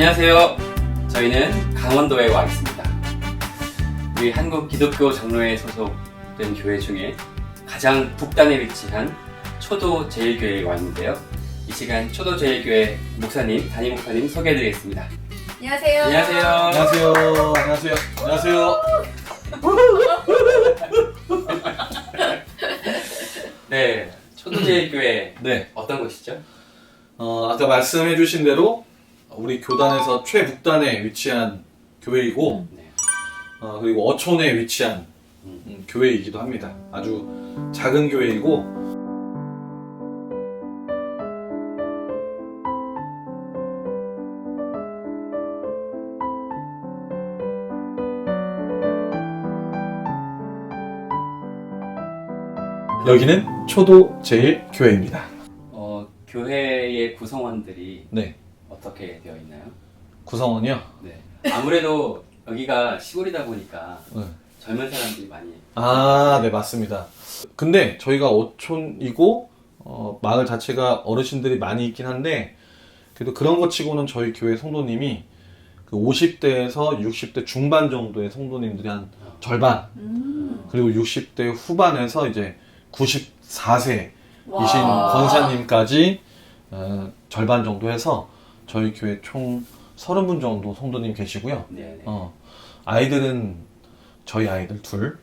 안녕하세요. 저희는 강원도에 와 있습니다. 우리 한국 기독교 장로회 소속된 교회 중에 가장 북단에 위치한 초도 제일교회에 와 있는데요. 이 시간 초도 제일교회 목사님, 담임 목사님 소개해드리겠습니다. 안녕하세요. 안녕하세요. 안녕하세요. 안녕하세요. 안녕하세요. 네, 초도 제일교회 네. 어떤 곳이죠? 아까 말씀해주신 대로 우리 교단에서 최북단에 위치한 교회이고, 네. 그리고 어촌에 위치한 교회이기도 합니다. 아주 작은 교회이고, 여기는 초도 제일교회입니다. 교회의 구성원들이 네. 어떻게 되어 있나요? 구성원이요? 네. 아무래도 여기가 시골이다 보니까 네. 젊은 사람들이 많이. 네, 맞습니다. 근데 저희가 어촌이고, 마을 자체가 어르신들이 많이 있긴 한데, 그래도 그런 것 치고는 저희 교회 성도님이 그 50대에서 60대 중반 정도의 성도님들이 한 절반, 그리고 60대 후반에서 이제 94세이신 권사님까지 절반 정도 해서 저희 교회 총 30분 정도 성도님 계시고요. 네네. 아이들은 저희 아이들 둘.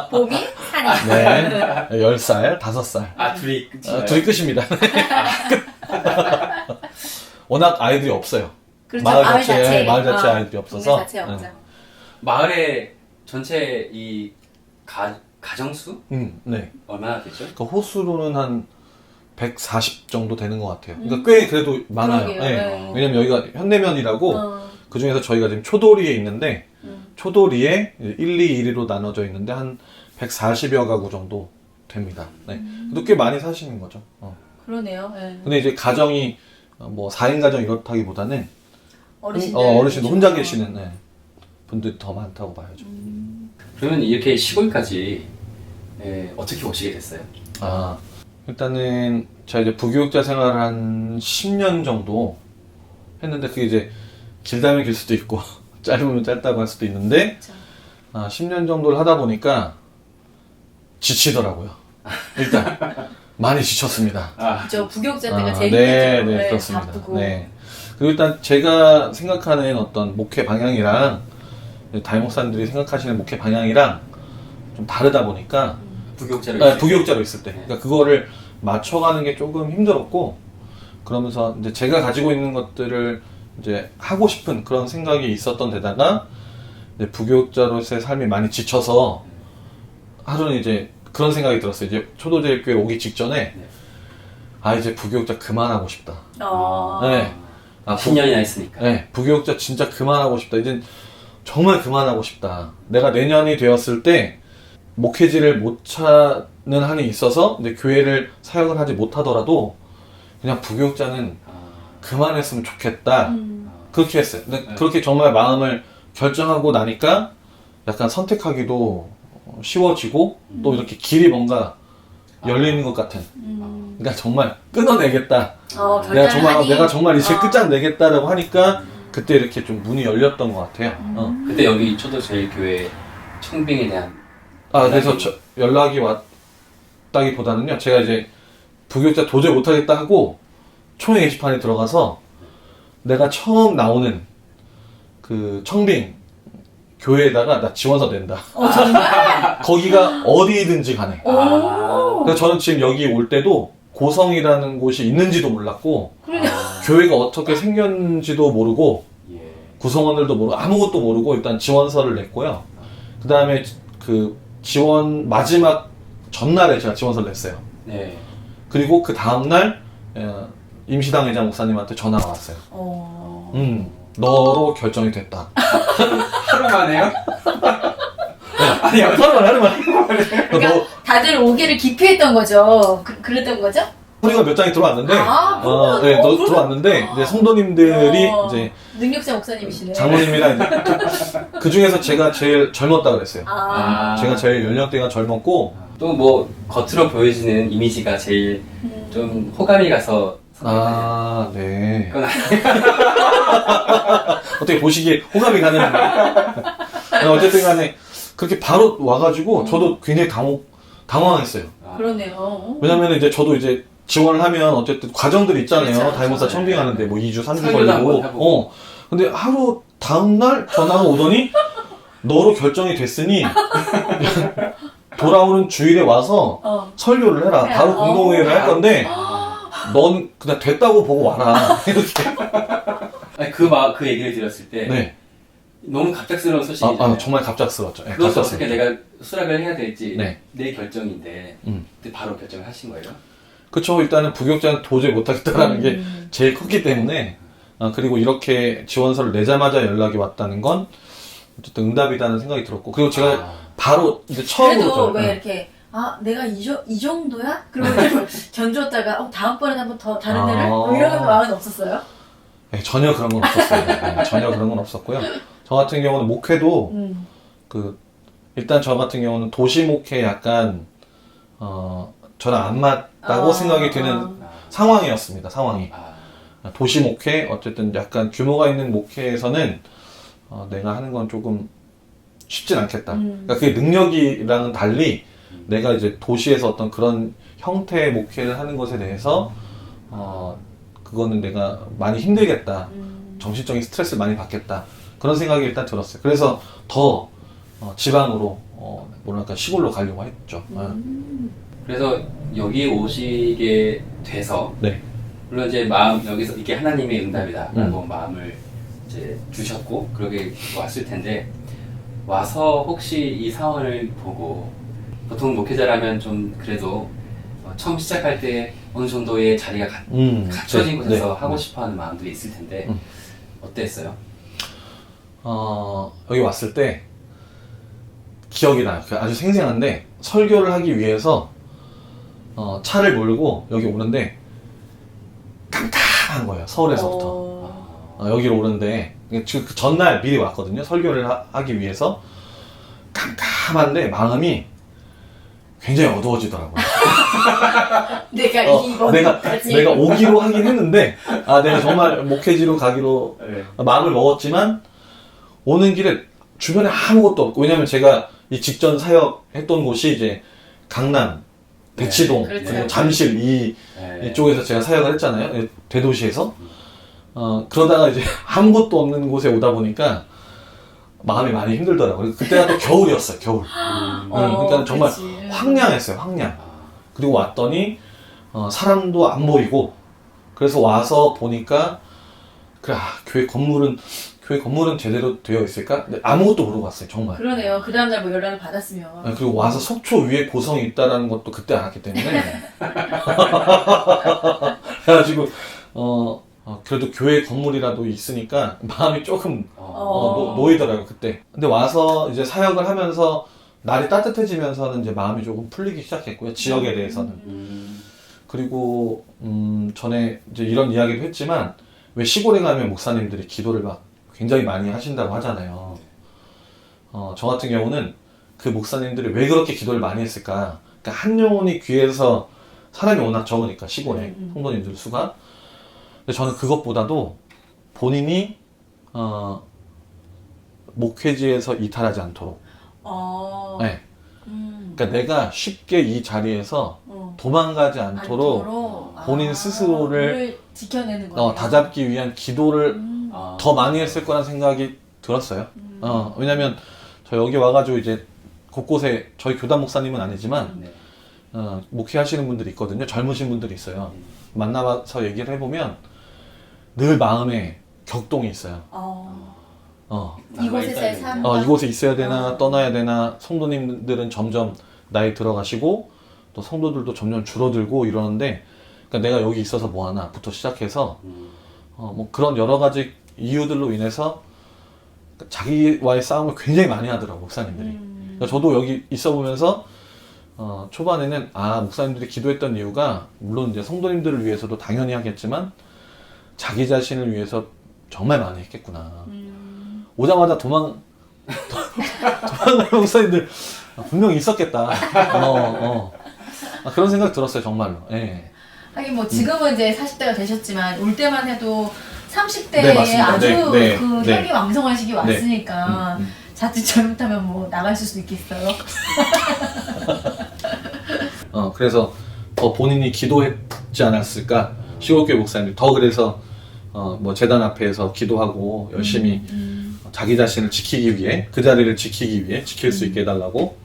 봄이 산이. 네. 10살, 5살. 아, 둘이 끝이에요? 둘이 끝입니다. 워낙 아이들이 없어요. 그렇죠. 마을 자체에 자체. 아이들이 없어서. 동네 자체에 없죠. 마을의 전체 이 가정수? 네. 얼마나 되죠? 그 호수로는 한 140 정도 되는 것 같아요. 그러니까 꽤 그래도 많아요. 그러게요. 네. 네. 왜냐면 여기가 현대면이라고 그 중에서 저희가 지금 초도리에 있는데 초도리에 1, 2, 1위로 나눠져 있는데 한 140여 가구 정도 됩니다. 네. 그래도 꽤 많이 사시는 거죠. 그러네요. 네. 근데 이제 가정이 뭐 4인 가정 이렇다기보다는 어르신들. 어르신도 혼자 계시는 분들이 더 많다고 봐야죠. 그러면 이렇게 시골까지 어떻게 오시게 됐어요? 일단은 제가 이제 부교육자 생활을 한 10년 정도 했는데 그게 이제 길다면 길 수도 있고 짧으면 짧다고 할 수도 있는데 그렇죠. 10년 정도를 하다 보니까 지치더라고요. 일단 많이 지쳤습니다. 그렇죠. 부교육자 때가 제일 네, 힘들죠. 네, 그렇습니다. 바쁘고. 네. 그리고 일단 제가 생각하는 어떤 목회 방향이랑 담임 목사님들이 생각하시는 목회 방향이랑 좀 다르다 보니까 부교육자로 있을 때. 그러니까 그거를 맞춰가는 게 조금 힘들었고, 그러면서 이제 제가 가지고 있는 것들을 이제 하고 싶은 그런 생각이 있었던 데다가, 이제 부교육자로서의 삶이 많이 지쳐서, 하루는 이제 그런 생각이 들었어요. 이제 초도제일교회 오기 직전에, 이제 부교육자 그만하고 싶다. 네. 10년이나 했으니까. 네. 부교육자 진짜 그만하고 싶다. 이제 정말 그만하고 싶다. 내가 내년이 되었을 때, 목회지를 못 찾는 한이 있어서 이제 교회를 사역을 하지 못하더라도 그냥 부교육자는 그만했으면 좋겠다. 그렇게 했어요. 근데 그렇게 정말 마음을 결정하고 나니까 약간 선택하기도 쉬워지고 또 이렇게 길이 뭔가 열리는 것 같은. 그러니까 정말 끊어내겠다. 내가 정말 이제 끝장내겠다라고 하니까 그때 이렇게 좀 문이 열렸던 것 같아요. 그때 여기 초도제일교회 청빙에 대한 그래서 연락이 왔다기보다는요, 제가 이제 부교육자 도저히 못하겠다 하고 총회 게시판에 들어가서 내가 처음 나오는 그 청빙 교회에다가 나 지원서 낸다. 정말? 거기가 어디든지 가네. 그래서 저는 지금 여기 올 때도 고성이라는 곳이 있는지도 몰랐고, 교회가 어떻게 생겼는지도 모르고, 구성원들도 모르고, 아무것도 모르고 일단 지원서를 냈고요. 그 다음에 그 지원 마지막 전날에 제가 지원서를 냈어요. 네. 그리고 그 다음날 임시당 회장 목사님한테 전화가 왔어요. 너로 결정이 됐다. 하루 만에요? 아니, 하루 만에. 그러니까 다들 오기를 기피했던 거죠. 그랬던 거죠? 소리가 몇 장이 들어왔는데, 들어왔는데, 이제 성도님들이 이제 능력자 목사님이시네. 장모님이랑 이제 그 중에서 제가 제일 젊었다 그랬어요. 제가 제일 연령대가 젊었고, 또 뭐 겉으로 보여지는 이미지가 제일 좀 호감이 가서 아, 네. 그건 어떻게 보시기에 호감이 가는. 어쨌든 간에 그렇게 바로 와가지고 저도 굉장히 당황했어요. 그러네요. 왜냐면 이제 저도 이제 지원을 하면 어쨌든 과정들이 있잖아요. 그렇죠. 다이모사 네. 청빙하는데 뭐 2주, 3주 설교도 한번 걸리고. 해보고. 근데 하루 다음날 전화가 오더니 너로 결정이 됐으니 돌아오는 주일에 와서 설교를 해라. 바로 공동회의를 할 건데 넌 그냥 됐다고 보고 와라. 이렇게. 아니, 그 얘기를 들었을 때 네. 너무 갑작스러운 소식이잖아요. 정말 갑작스러웠죠. 네, 그것도 어떻게 내가 수락을 해야 될지 네. 내 결정인데 그때 바로 결정을 하신 거예요? 그쵸. 일단은 부교육자는 도저히 못하겠다라는 게 제일 컸기 때문에 그리고 이렇게 지원서를 내자마자 연락이 왔다는 건 어쨌든 응답이다는 생각이 들었고 그리고 제가 바로 이제 처음으로 그래도 왜 이렇게 내가 이 정도야? 그러면 견주었다가 다음번에 한번 더 다른 데를? 뭐 이런 마음은 없었어요? 네, 전혀 그런 건 없었어요. 네, 전혀 그런 건 없었고요. 저 같은 경우는 목회도 일단 저 같은 경우는 도시 목회 약간 저랑 안 맞다고 생각이 드는 상황이었습니다. 상황이. 도시 목회, 어쨌든 약간 규모가 있는 목회에서는 내가 하는 건 조금 쉽진 않겠다. 그러니까 그게 능력이랑은 달리 내가 이제 도시에서 어떤 그런 형태의 목회를 하는 것에 대해서 그거는 내가 많이 힘들겠다. 정신적인 스트레스를 많이 받겠다. 그런 생각이 일단 들었어요. 그래서 더 지방으로 뭐랄까 시골로 가려고 했죠. 그래서 여기 오시게 돼서 네. 물론 이제 여기서 이게 하나님의 응답이다라고 마음을 이제 주셨고 그렇게 왔을 텐데 와서 혹시 이 상황을 보고 보통 목회자라면 좀 그래도 처음 시작할 때 어느 정도의 자리가 갖춰진 곳에서 하고 싶어하는 마음들이 있을 텐데 어땠어요? 여기 왔을 때 기억이 나요. 아주 생생한데 설교를 하기 위해서 차를 몰고 여기 오는데 깜깜한 거예요. 서울에서부터 여기로 오는데 지금 그 전날 미리 왔거든요. 설교를 하기 위해서 깜깜한데 마음이 굉장히 어두워지더라고요. 내가 오기로 하긴 했는데 내가 정말 목회지로 가기로 마음을 먹었지만 오는 길에 주변에 아무것도 없고 왜냐면 제가 이 직전 사역 했던 곳이 이제 강남, 대치동, 그리고 잠실 이쪽에서 제가 사역을 했잖아요. 대도시에서. 그러다가 이제 아무것도 없는 곳에 오다 보니까 마음이 많이 힘들더라고요. 그때가 또 겨울이었어요, 겨울. 그러니까 정말 황량했어요, 황량. 그리고 왔더니, 사람도 안 보이고, 그래서 와서 보니까, 그래, 교회 건물은 제대로 되어 있을까? 근데 아무것도 모르고 왔어요, 정말. 그러네요. 그 다음날 뭐 연락을 받았으면. 그리고 와서 속초 위에 고성이 있다는 것도 그때 알았기 때문에. 그래가지고, 그래도 교회 건물이라도 있으니까 마음이 조금 놓이더라고요, 그때. 근데 와서 이제 사역을 하면서 날이 따뜻해지면서는 이제 마음이 조금 풀리기 시작했고요, 지역에 대해서는. 그리고, 전에 이제 이런 이야기도 했지만, 왜 시골에 가면 목사님들이 기도를 막 굉장히 많이 하신다고 하잖아요. 저 같은 경우는 그 목사님들이 왜 그렇게 기도를 많이 했을까? 그러니까 한 영혼이 귀해서 사람이 워낙 적으니까, 시골에, 성도님들 수가. 근데 저는 그것보다도 본인이 목회지에서 이탈하지 않도록. 네. 그러니까 내가 쉽게 이 자리에서 도망가지 않도록 본인 스스로를 지켜내는 거예요. 다잡기 위한 기도를 더 많이 했을 거란 생각이 들었어요. 왜냐면 저 여기 와가지고 이제 곳곳에 저희 교단 목사님은 아니지만 목회하시는 분들이 있거든요. 젊으신 분들이 있어요. 만나서 얘기를 해보면 늘 마음에 격동이 있어요. 이곳에서의 삶. 이곳에 있어야 되나 떠나야 되나. 성도님들은 점점 나이 들어가시고 또 성도들도 점점 줄어들고 이러는데 그러니까 내가 여기 있어서 뭐하나부터 시작해서 뭐 그런 여러 가지 이유들로 인해서 자기와의 싸움을 굉장히 많이 하더라고 목사님들이. 그러니까 저도 여기 있어 보면서 초반에는 목사님들이 기도했던 이유가 물론 이제 성도님들을 위해서도 당연히 하겠지만 자기 자신을 위해서 정말 많이 했겠구나. 오자마자 도망가는 목사님들 분명히 있었겠다. 그런 생각 들었어요, 정말로. 예. 하긴 뭐 지금은 이제 40대가 되셨지만 올 때만 해도 30대에 네, 맞습니다. 아주 네, 네, 그 네. 혈기 왕성한 시기 네. 왔으니까 자칫 잘못하면 뭐 나가실 수도 있겠어요. 그래서 더 본인이 기도했지 않았을까. 시골교회 목사님들 더 그래서 뭐 재단 앞에서 기도하고 열심히 자기 자신을 지키기 위해, 그 자리를 지키기 위해 지킬 수 있게 해달라고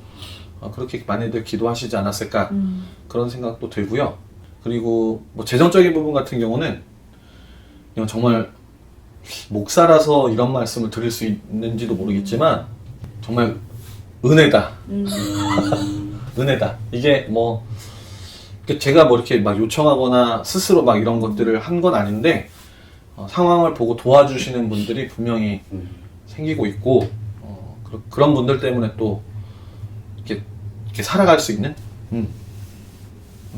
그렇게 많이들 기도하시지 않았을까 그런 생각도 들고요. 그리고 뭐 재정적인 부분 같은 경우는 이건 정말 목사라서 이런 말씀을 드릴 수 있는지도 모르겠지만 정말 은혜다. 은혜다. 이게 뭐 제가 뭐 이렇게 막 요청하거나 스스로 막 이런 것들을 한 건 아닌데 상황을 보고 도와주시는 분들이 분명히 생기고 있고 그런 분들 때문에 또 이렇게 살아갈 수 있는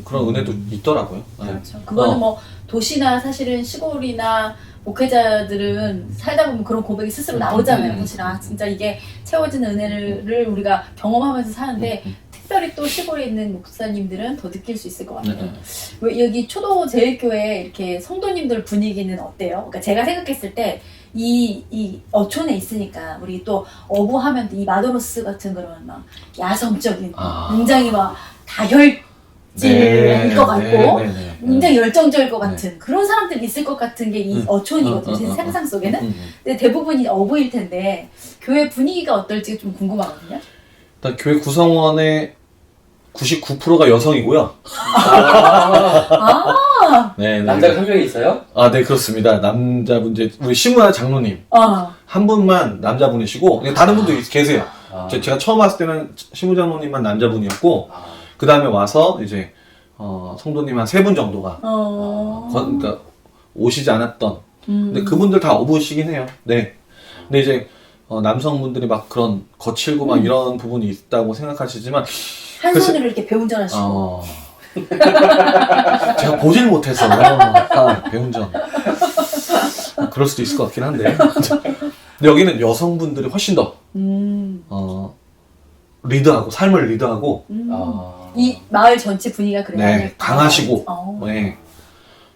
그런 은혜도 있더라고요. 네. 그렇죠. 그거는 뭐 도시나 사실은 시골이나 목회자들은 살다 보면 그런 고백이 스스로 나오잖아요. 사실 진짜 이게 채워지는 은혜를 우리가 경험하면서 사는데 특별히 또 시골에 있는 목사님들은 더 느낄 수 있을 것 같아요. 왜 여기 초도 제일교회 이렇게 성도님들 분위기는 어때요? 그러니까 제가 생각했을 때 이 어촌에 있으니까 우리 또 어부하면 이 마도로스 같은 그런 막 야성적인 굉장히 막 다혈질일 것 같고 굉장히 열정적일 것 같은 그런 사람들이 있을 것 같은 게 이 어촌이거든요. 제 상상 속에는. 근데 대부분이 어부일 텐데 교회 분위기가 어떨지 좀 궁금하거든요. 일단 교회 구성원의 99%가 여성이고요. 네, 남자가 한 명이 있어요? 네, 그렇습니다. 남자분, 우리 심우아 장로님. 한 분만 남자분이시고, 다른 분도 계세요. 제가 처음 왔을 때는 심우 장로님만 남자분이었고, 그 다음에 와서 이제, 성도님 한 3분 정도가, 그러니까 오시지 않았던. 근데 그분들 다 어부시긴 해요. 네. 근데 이제, 남성분들이 막 그런 거칠고 막 이런 부분이 있다고 생각하시지만, 한 손으로 이렇게 배운전하시고. 제가 보질 못해서 배운전 그럴 수도 있을 것 같긴 한데 근데 여기는 여성분들이 훨씬 더 리드하고 삶을 리드하고 이 마을 전체 분위기가 그래요. 네, 강하시고 네.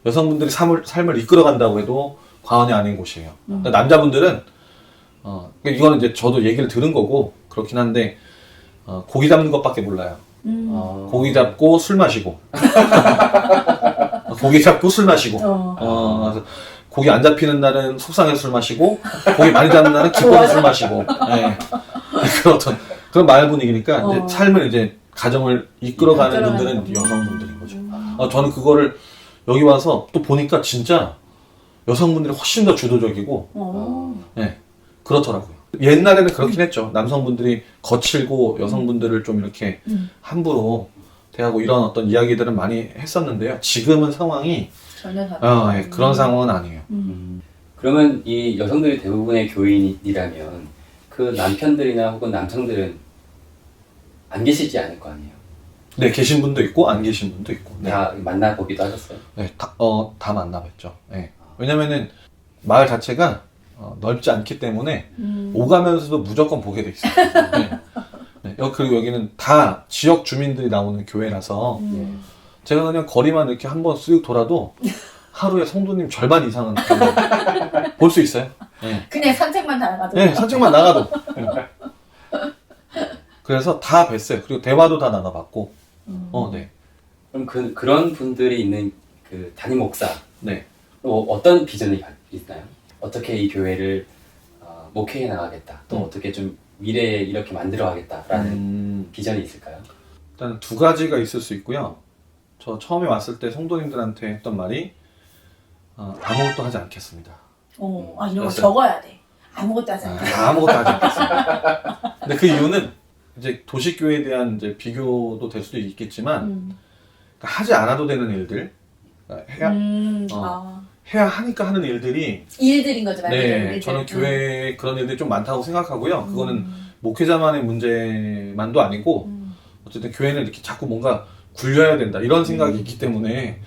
여성분들이 삶을 이끌어간다고 해도 과언이 아닌 곳이에요. 그러니까 남자분들은 이거는 이제 저도 얘기를 들은 거고 그렇긴 한데 고기 잡는 것밖에 몰라요. 고기 잡고 술 마시고 고기 잡고 술 마시고 그래서 고기 안 잡히는 날은 속상해서 술 마시고 고기 많이 잡는 날은 기뻐서 술 마시고 네. 그런 마을 분위기니까 이제 삶을 이제 가정을 이끌어가는 분들은 여성분들인 거죠. 저는 그거를 여기 와서 또 보니까 진짜 여성분들이 훨씬 더 주도적이고 네, 그렇더라고요. 옛날에는 그렇긴 했죠. 남성분들이 거칠고 여성분들을 좀 이렇게 함부로 대하고 이런 어떤 이야기들은 많이 했었는데요. 지금은 상황이 전혀 다르죠. 네, 그런 상황은 아니에요. 그러면 이 여성들이 대부분의 교인이라면 그 남편들이나 혹은 남성들은 안 계시지 않을 거 아니에요? 네, 계신 분도 있고 안 계신 분도 있고. 네. 다 만나보기도 하셨어요? 네, 다 만나뵀죠. 네. 왜냐면은 마을 자체가 넓지 않기 때문에 오가면서도 무조건 보게 돼 있어요. 네. 네. 그리고 여기는 다 지역 주민들이 나오는 교회라서 제가 그냥 거리만 이렇게 한번 쓱 돌아도 하루에 성도님 절반 이상은 볼 수 있어요. 네. 그냥 산책만 나가도. 네, 산책만 나가도. 네. 그래서 다 뵀어요. 그리고 대화도 다 나눠봤고. 네. 그럼 그런 분들이 있는 그 담임 목사. 네. 어떤 비전이 있나요? 어떻게 이 교회를 목회해 나가겠다. 또 어떻게 좀 미래에 이렇게 만들어가겠다라는 비전이 있을까요? 일단 2가지가 있을 수 있고요. 저 처음에 왔을 때 성도님들한테 했던 말이 아무것도 하지 않겠습니다. 이런 거 적어야 돼. 아무것도 하지 않겠습니다. 아무것도 하지 않겠습니다. 근데 그 이유는 이제 도시교회에 대한 이제 비교도 될 수도 있겠지만 그러니까 하지 않아도 되는 일들 그러니까 해야 하니까 하는 일들이 일들인 거죠. 네, 저는 교회에 그런 일들이 좀 많다고 생각하고요. 그거는 목회자만의 문제만도 아니고 어쨌든 교회는 이렇게 자꾸 뭔가 굴려야 된다 이런 생각이 있기 때문에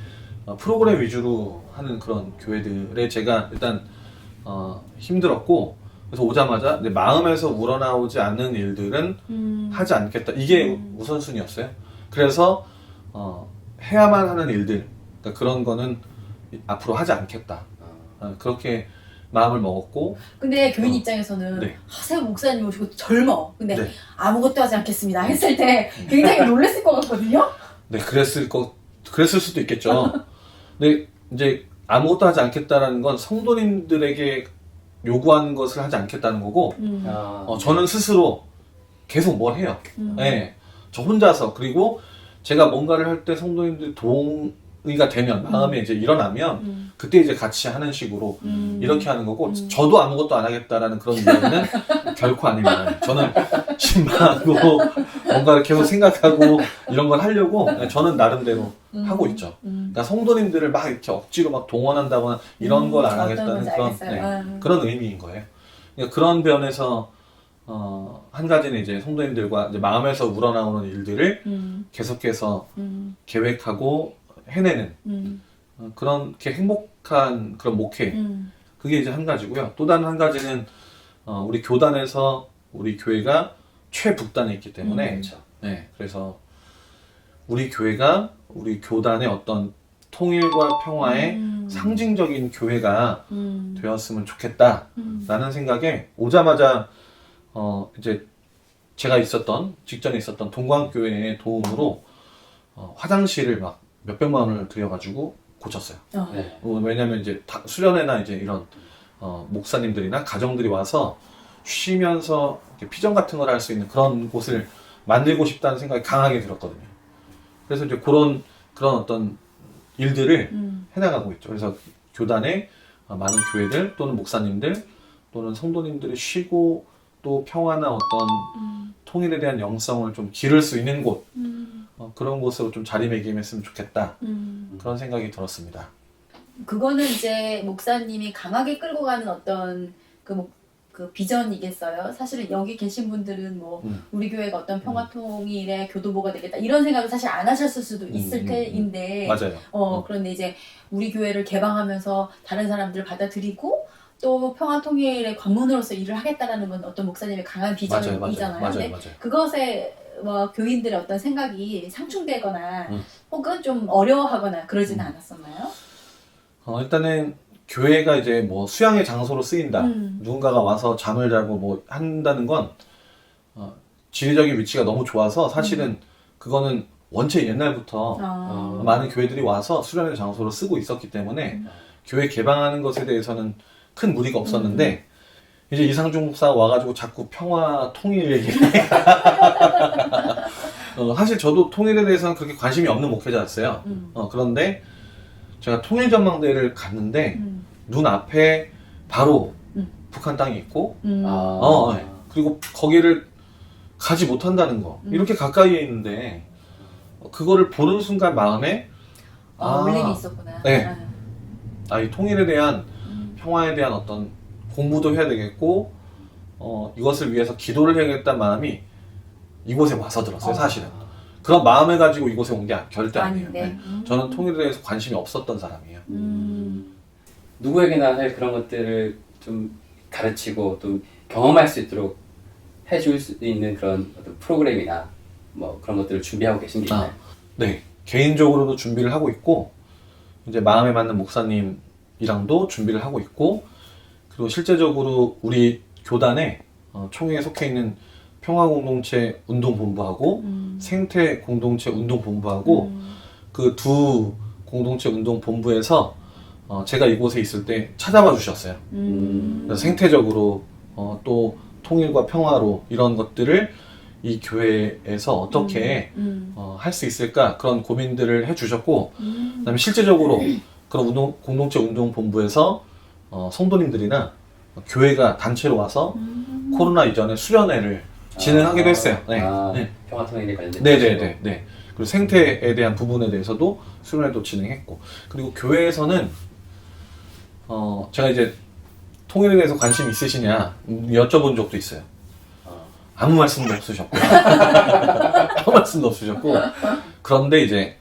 프로그램 위주로 하는 그런 교회들에 제가 일단 힘들었고 그래서 오자마자 내 마음에서 우러나오지 않는 일들은 하지 않겠다 이게 우선순위였어요. 그래서 해야만 하는 일들 그러니까 그런 거는 앞으로 하지 않겠다. 그렇게 마음을 먹었고. 근데 교인 입장에서는 네. 하세요 목사님 오시고 젊어. 근데 네. 아무것도 하지 않겠습니다 했을 때 굉장히 놀랐을 것 같거든요. 네, 그랬을 수도 있겠죠. 근데 이제 아무것도 하지 않겠다라는 건 성도님들에게 요구하는 것을 하지 않겠다는 거고, 저는 스스로 계속 뭘 해요. 네, 저 혼자서. 그리고 제가 뭔가를 할 때 성도님들이 동의가 되면, 마음에 이제 일어나면, 그때 이제 같이 하는 식으로 이렇게 하는 거고, 저도 아무것도 안 하겠다라는 그런 이야기는 결코 아닙니다. 저는 신방하고 뭔가를 계속 생각하고 이런 걸 하려고 저는 나름대로 하고 있죠. 그러니까 성도님들을 막 이렇게 억지로 막 동원한다거나 이런 걸 안 하겠다는 그런 의미인 거예요. 그러니까 그런 면에서 한 가지는 이제 성도님들과 이제 마음에서 우러나오는 일들을 계속해서 계획하고 해내는 그렇게 행복한 그런 목회, 그게 이제 한 가지고요. 또 다른 한 가지는 우리 교단에서 우리 교회가 최북단에 있기 때문에 네, 그래서 우리 교회가 우리 교단의 어떤 통일과 평화의 상징적인 교회가 되었으면 좋겠다라는 생각에 오자마자 이제 제가 직전에 있었던 동광교회의 도움으로 화장실을 막 몇백만 원을 들여가지고 고쳤어요. 네. 왜냐면 이제 수련회나 이제 이런 목사님들이나 가정들이 와서 쉬면서 피정 같은 걸 할 수 있는 그런 곳을 만들고 싶다는 생각이 강하게 들었거든요. 그래서 이제 그런 어떤 일들을 해나가고 있죠. 그래서 교단의 많은 교회들 또는 목사님들 또는 성도님들이 쉬고 또 평화나 어떤 통일에 대한 영성을 좀 기를 수 있는 곳, 그런 곳으로 좀 자리매김했으면 좋겠다. 그런 생각이 들었습니다. 그거는 이제 목사님이 강하게 끌고 가는 어떤 그 비전이겠어요. 사실은 여기 계신 분들은 뭐 우리 교회가 어떤 평화통일의 교도보가 되겠다 이런 생각을 사실 안 하셨을 수도 있을 테인데, 맞아요. 그런데 이제 우리 교회를 개방하면서 다른 사람들을 받아들이고 또 평화통일의 관문으로서 일을 하겠다라는 건 어떤 목사님의 강한 비전이잖아요. 근데 그것에 교인들의 어떤 생각이 상충되거나 혹은 좀 어려워하거나 그러지는 않았었나요? 일단은 교회가 이제 뭐 수양의 장소로 쓰인다. 누군가가 와서 잠을 자고 뭐 한다는 건 지리적인 위치가 너무 좋아서 사실은 그거는 원체 옛날부터 많은 교회들이 와서 수련의 장소로 쓰고 있었기 때문에 교회 개방하는 것에 대해서는 큰 무리가 없었는데 이제 이상중 목사 와가지고 자꾸 평화 통일 얘기를 사실 저도 통일에 대해서는 그렇게 관심이 없는 목회자였어요. 그런데 제가 통일전망대를 갔는데 눈앞에 바로 북한 땅이 있고 네. 그리고 거기를 가지 못한다는 거 이렇게 가까이에 있는데 그거를 보는 순간 마음에 울림이 있었구나. 네. 이 통일에 대한 평화에 대한 어떤 공부도 해야 되겠고 이것을 위해서 기도를 해야겠다는 마음이 이곳에 와서 들었어요. 사실은 그런 마음을 가지고 이곳에 온 게 절대 아니에요. 네. 저는 통일에 대해서 관심이 없었던 사람이에요. 누구에게나 사실 그런 것들을 좀 가르치고 또 경험할 수 있도록 해줄 수 있는 그런 어떤 프로그램이나 뭐 그런 것들을 준비하고 계신 게 있나요? 네, 개인적으로도 준비를 하고 있고 이제 마음에 맞는 목사님이랑도 준비를 하고 있고 그리고 실제적으로 우리 교단에 총회에 속해 있는 평화공동체 운동본부하고 생태공동체 운동본부하고 그 두 공동체 운동본부에서 제가 이곳에 있을 때 찾아와 주셨어요. 그래서 생태적으로 또 통일과 평화로 이런 것들을 이 교회에서 어떻게 할 수 있을까 그런 고민들을 해주셨고 그다음에 실제적으로 그런 공동체 운동본부에서 성도님들이나 교회가 단체로 와서 코로나 이전에 수련회를 진행하기도 했어요. 네. 네. 평화통일에 관련된 네네네. 그리고 생태에 대한 부분에 대해서도 수련회도 진행했고 그리고 교회에서는 제가 이제 통일에 대해서 관심 있으시냐 여쭤본 적도 있어요. 아무 말씀도 없으셨고 아무 말씀도 없으셨고 그런데 이제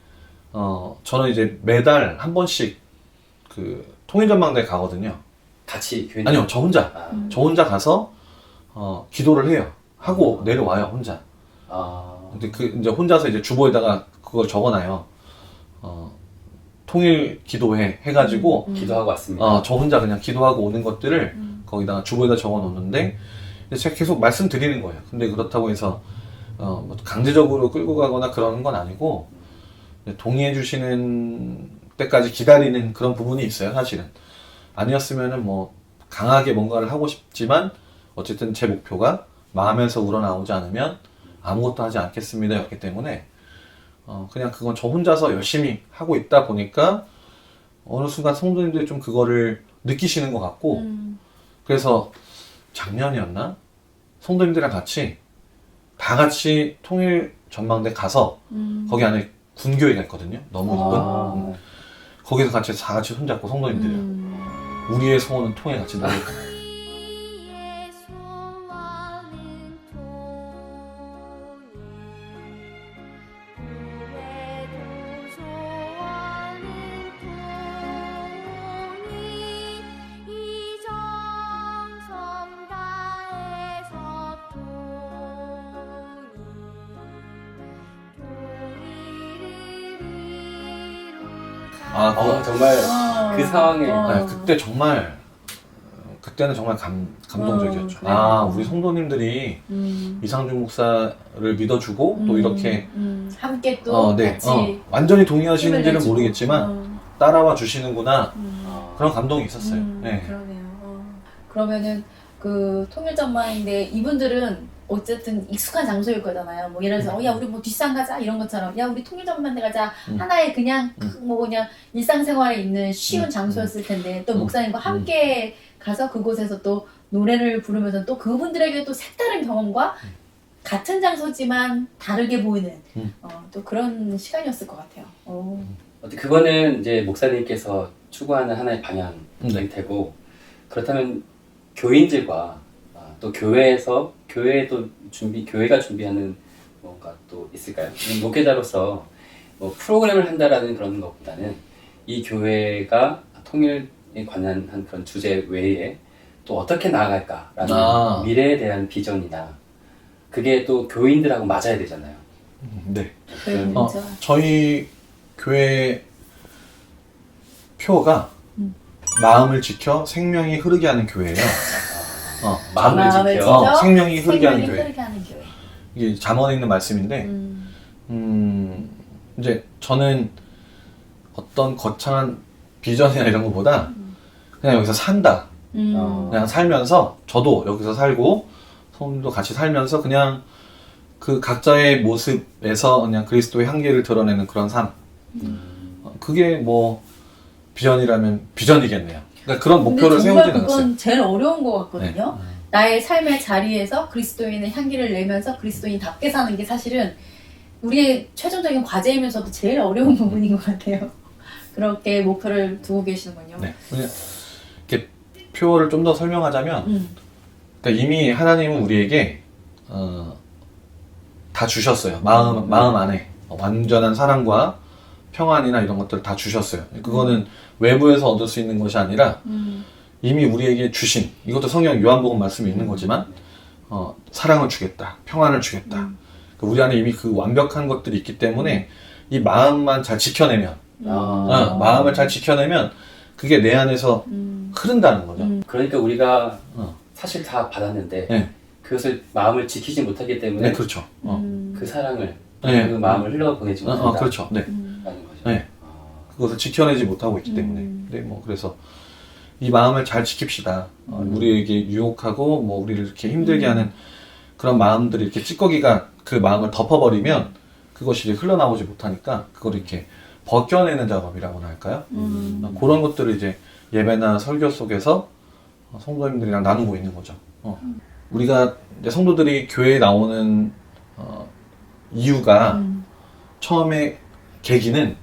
저는 이제 매달 한 번씩 그 통일전망대에 가거든요. 같이 교인 아니요, 저 혼자 가서 기도를 해요. 하고 내려와요, 혼자. 근데 이제 혼자서 이제 주보에다가 그걸 적어놔요. 통일 기도회 해가지고 기도하고 왔습니다. 저 혼자 그냥 기도하고 오는 것들을 거기다가 주보에다 적어 놓는데 제가 계속 말씀드리는 거예요. 근데 그렇다고 해서 뭐 강제적으로 끌고 가거나 그러는 건 아니고 동의해 주시는 때까지 기다리는 그런 부분이 있어요, 사실은. 아니었으면은 뭐 강하게 뭔가를 하고 싶지만 어쨌든 제 목표가 마음에서 우러나오지 않으면 아무것도 하지 않겠습니다 였기 때문에 그냥 그건 저 혼자서 열심히 하고 있다 보니까 어느 순간 성도님들이 좀 그거를 느끼시는 것 같고 그래서 작년이었나? 성도님들이랑 같이 다 같이 통일 전망대 가서 거기 안에 군교회가 있거든요. 너무 이쁜. 거기서 같이 다 같이 손잡고 성도님들이랑 우리의 소원은 통일 같이 나를 우리의 소원은 통일, 소원은 통일, 이정성 다해서 통일을 이루자. 정말 그 상황에 네, 그때는 정말 감동적이었죠. 우리 성도님들이 이상준 목사를 믿어주고 또 이렇게 함께 또 네, 같이 완전히 힘을 동의하시는지는 내주고. 모르겠지만 따라와 주시는구나 그런 감동이 있었어요. 네. 그러네요. 그러면은 그 통일 전망인데 이분들은 어쨌든 익숙한 장소일 거잖아요. 뭐 예를 들어서 야 우리 뭐 뒷산 가자 이런 것처럼 야 우리 통일 전망대 가자 하나의 그냥 뭐 그냥 일상생활에 있는 쉬운 장소였을 텐데 또 목사님과 함께 가서 그곳에서 또 노래를 부르면서 또 그분들에게 또 색다른 경험과 같은 장소지만 다르게 보이는 또 그런 시간이었을 것 같아요. 그거는 이제 목사님께서 추구하는 하나의 방향일 네. 테고 그렇다면 교인들과 또 교회가 준비하는 뭔가 또 있을까요? 목회자로서 뭐 프로그램을 한다라는 그런 것보다는 이 교회가 통일에 관한 한 그런 주제 외에 또 어떻게 나아갈까라는 미래에 대한 비전이나 그게 또 교인들하고 맞아야 되잖아요. 네. 그렇죠. 저희 교회 표가 마음을 지켜 생명이 흐르게 하는 교회예요. 마음을 지켜 지켜 생명이 흐르게 하는 교회. 흐르게 하는 교회. 이게 잠언에 있는 말씀인데 이제 저는 어떤 거창한 비전이나 이런 것보다 그냥 여기서 산다. 그냥 살면서 저도 여기서 살고 성도도 같이 살면서 그냥 그 각자의 모습에서 그냥 그리스도의 향기를 드러내는 그런 삶. 그게 뭐 비전이라면 비전이겠네요. 그러니까 그런 목표를 근데 세우진 정말 그건 않았어요. 제일 어려운 것 같거든요. 네. 나의 삶의 자리에서 그리스도인의 향기를 내면서 그리스도인답게 사는 게 사실은 우리의 최종적인 과제이면서도 제일 어려운 부분인 것 같아요. 그렇게 목표를 두고 계시는군요. 네. 이렇게 표어를 좀 더 설명하자면 그러니까 이미 하나님은 우리에게 다 주셨어요. 마음 안에 완전한 사랑과 평안이나 이런 것들을 다 주셨어요. 그거는 외부에서 얻을 수 있는 것이 아니라 이미 우리에게 주신, 이것도 성경 요한복음 말씀이 있는 거지만 사랑을 주겠다, 평안을 주겠다. 그러니까 우리 안에 이미 그 완벽한 것들이 있기 때문에 이 마음만 잘 지켜내면 마음을 잘 지켜내면 그게 내 안에서 흐른다는 거죠. 그러니까 우리가 사실 다 받았는데 네. 그것을 마음을 지키지 못하기 때문에 네, 그렇죠. 그 사랑을 네. 그 마음을 흘러보내지 못한다. 그렇죠. 네. 라는 거죠. 네. 그것을 지켜내지 못하고 있기 때문에. 네, 뭐 그래서 이 마음을 잘 지킵시다. 우리에게 유혹하고 뭐 우리를 이렇게 힘들게 하는 그런 마음들이 이렇게 찌꺼기가 그 마음을 덮어버리면 그것이 이제 흘러나오지 못하니까 그걸 이렇게 벗겨내는 작업이라고나 할까요? 그런 것들을 이제 예배나 설교 속에서 성도님들이랑 나누고 있는 거죠. 우리가 이제 성도들이 교회에 나오는 이유가 처음에 계기는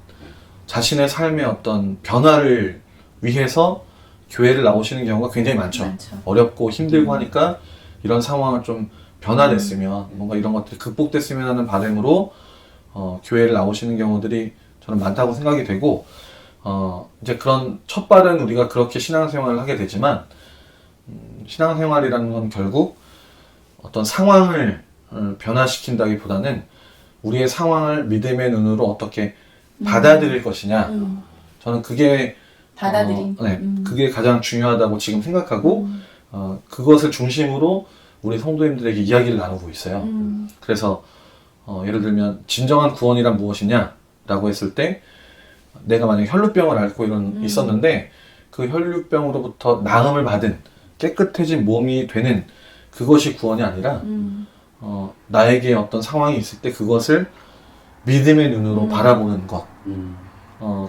자신의 삶의 어떤 변화를 위해서 교회를 나오시는 경우가 굉장히 많죠. 어렵고 힘들고 하니까 이런 상황을 좀 변화됐으면 뭔가 이런 것들이 극복됐으면 하는 바람으로 교회를 나오시는 경우들이 저는 많다고 생각이 되고 이제 그런 첫발은 우리가 그렇게 신앙생활을 하게 되지만 신앙생활이라는 건 결국 어떤 상황을 변화시킨다기보다는 우리의 상황을 믿음의 눈으로 어떻게 받아들일 것이냐 저는 그게 받아들임. 네, 그게 가장 중요하다고 지금 생각하고 그것을 중심으로 우리 성도님들에게 이야기를 나누고 있어요. 그래서 예를 들면 진정한 구원이란 무엇이냐라고 했을 때 내가 만약에 혈루병을 앓고 있었는데 그 혈루병으로부터 나음을 받은 깨끗해진 몸이 되는 그것이 구원이 아니라 나에게 어떤 상황이 있을 때 그것을 믿음의 눈으로 바라보는 것.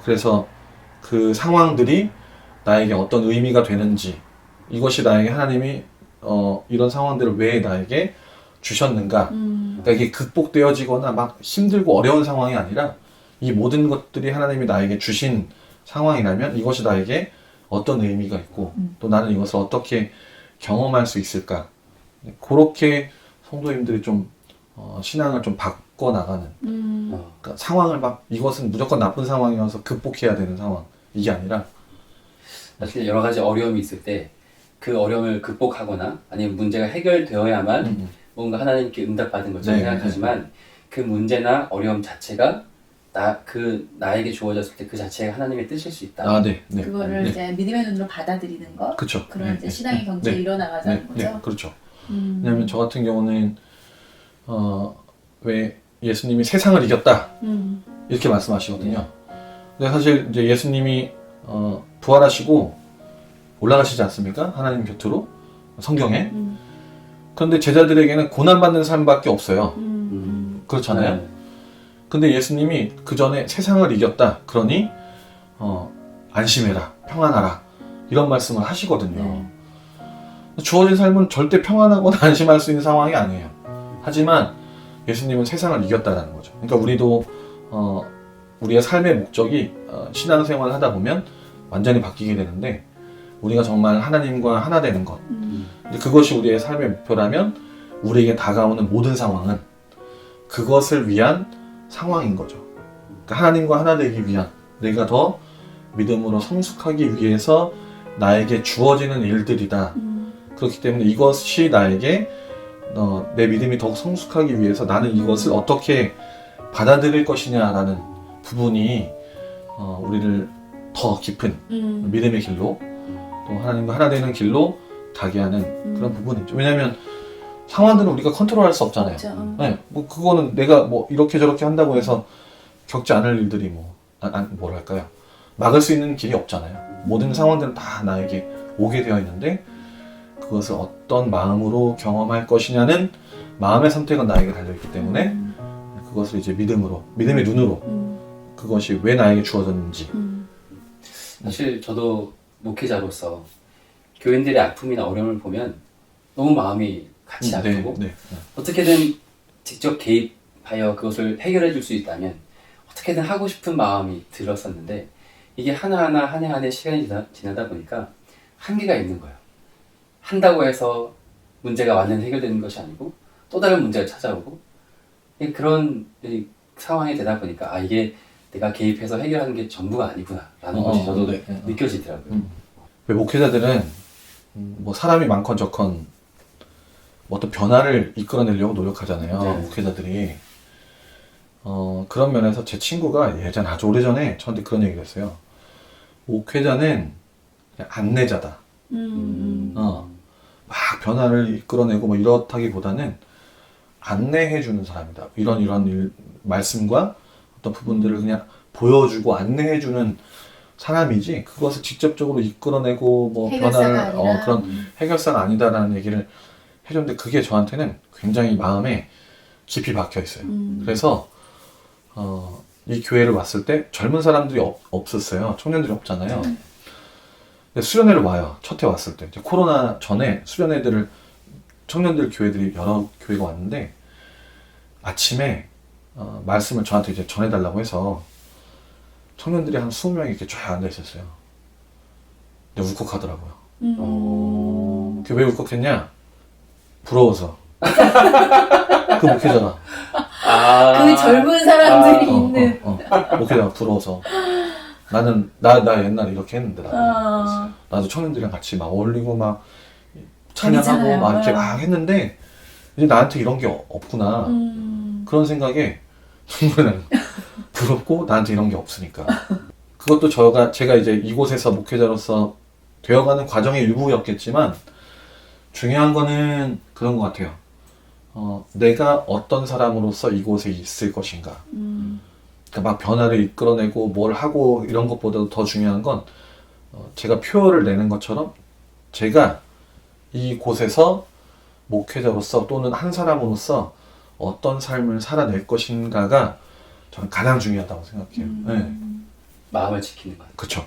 그래서 그 상황들이 나에게 어떤 의미가 되는지, 이것이 나에게 하나님이 이런 상황들을 왜 나에게 주셨는가. 그러니까 이게 극복되어지거나 막 힘들고 어려운 상황이 아니라 이 모든 것들이 하나님이 나에게 주신 상황이라면 이것이 나에게 어떤 의미가 있고 또 나는 이것을 어떻게 경험할 수 있을까. 그렇게 성도님들이 좀 신앙을 좀 바꿔나가는 그러니까 상황을 막 이것은 무조건 나쁜 상황이어서 극복해야 되는 상황 이게 아니라 사실 여러 가지 어려움이 있을 때 그 어려움을 극복하거나 아니면 문제가 해결되어야만 뭔가 하나님께 응답받은 것처럼 네, 생각하지만 그 문제나 어려움 자체가 나에게 주어졌을 때 그 자체가 하나님의 뜻일 수 있다. 네. 그거를 네. 이제 믿음의 눈으로 받아들이는 것. 그렇죠. 그런 이제 신앙의 경제에 일어나가자는 거죠. 그렇죠. 왜냐하면 저 같은 경우는 왜 예수님이 세상을 이겼다 이렇게 말씀하시거든요. 근데 사실 이제 예수님이 부활하시고 올라가시지 않습니까? 하나님 곁으로 성경에. 그런데 제자들에게는 고난받는 삶밖에 없어요. 그렇잖아요. 네. 근데 예수님이 그 전에 세상을 이겼다. 그러니 안심해라, 평안하라 이런 말씀을 하시거든요. 주어진 삶은 절대 평안하거나 안심할 수 있는 상황이 아니에요. 하지만 예수님은 세상을 이겼다라는 거죠. 그러니까 우리도 우리의 삶의 목적이 신앙생활을 하다 보면 완전히 바뀌게 되는데 우리가 정말 하나님과 하나 되는 것. 그것이 우리의 삶의 목표라면 우리에게 다가오는 모든 상황은 그것을 위한 상황인 거죠. 그러니까 하나님과 하나 되기 위한 내가 더 믿음으로 성숙하기 위해서 나에게 주어지는 일들이다. 그렇기 때문에 이것이 나에게 내 믿음이 더욱 성숙하기 위해서 나는 이것을 어떻게 받아들일 것이냐라는 부분이 우리를 더 깊은 믿음의 길로 또 하나님과 하나 되는 길로 가게 하는 그런 부분이죠. 왜냐하면 상황들은 우리가 컨트롤할 수 없잖아요. 그렇죠. 네, 뭐 그거는 내가 뭐 이렇게 저렇게 한다고 해서 겪지 않을 일들이 뭐랄까요? 막을 수 있는 길이 없잖아요. 모든 상황들은 다 나에게 오게 되어 있는데 그것을 어떤 마음으로 경험할 것이냐는 마음의 선택은 나에게 달려있기 때문에 그것을 이제 믿음의 눈으로 그것이 왜 나에게 주어졌는지 사실 저도 목회자로서 교인들의 아픔이나 어려움을 보면 너무 마음이 같이 아프고 어떻게든 직접 개입하여 그것을 해결해 줄 수 있다면 어떻게든 하고 싶은 마음이 들었었는데 이게 하나하나 한 해 한 해 시간이 지나다 보니까 한계가 있는 거예요. 한다고 해서 문제가 완전히 해결되는 것이 아니고 또 다른 문제가 찾아오고 그런 상황이 되다 보니까 이게 내가 개입해서 해결하는 게 전부가 아니구나 라는 것이 저도 느껴지더라고요. 왜 목회자들은 뭐 사람이 많건 적건 뭐 어떤 변화를 이끌어내려고 노력하잖아요. 네. 목회자들이 그런 면에서 제 친구가 예전 아주 오래전에 저한테 그런 얘기를 했어요. 목회자는 그냥 안내자다. 막 변화를 이끌어내고 뭐 이렇다기보다는 안내해주는 사람이다. 이런 말씀과 어떤 부분들을 그냥 보여주고 안내해주는 사람이지 그것을 직접적으로 이끌어내고 뭐 변화를 그런 해결사가 아니다라는 얘기를 해줬는데 그게 저한테는 굉장히 마음에 깊이 박혀 있어요. 그래서 이 교회를 왔을 때 젊은 사람들이 없었어요. 청년들이 없잖아요. 근데 수련회를 와요. 첫 해 왔을 때 이제 코로나 전에 수련회들을 청년들 교회들이 여러 교회가 왔는데 아침에 말씀을 저한테 이제 전해달라고 해서 청년들이 한 20명이 이렇게 쫙 앉아 있었어요. 근데 울컥하더라고요. 그게 왜 울컥했냐? 부러워서. 그 목회자가. 그 젊은 사람들이 있는. 목회자가 부러워서. 나는 나 옛날에 이렇게 했는데 나도 청년들이랑 같이 막 어울리고 막 찬양하고 막 이렇게 막 했는데 이제 나한테 이런 게 없구나. 그런 생각에 정말 부럽고 나한테 이런 게 없으니까 그것도 제가 이제 이곳에서 목회자로서 되어가는 과정의 일부였겠지만 중요한 거는 그런 것 같아요. 내가 어떤 사람으로서 이곳에 있을 것인가. 그러니까 막 변화를 이끌어내고 뭘 하고 이런 것보다도 더 중요한 건 제가 표를 내는 것처럼 제가 이곳에서 목회자로서 또는 한 사람으로서 어떤 삶을 살아낼 것인가가 저는 가장 중요하다고 생각해요. 네. 마음을 지키는 것. 그쵸.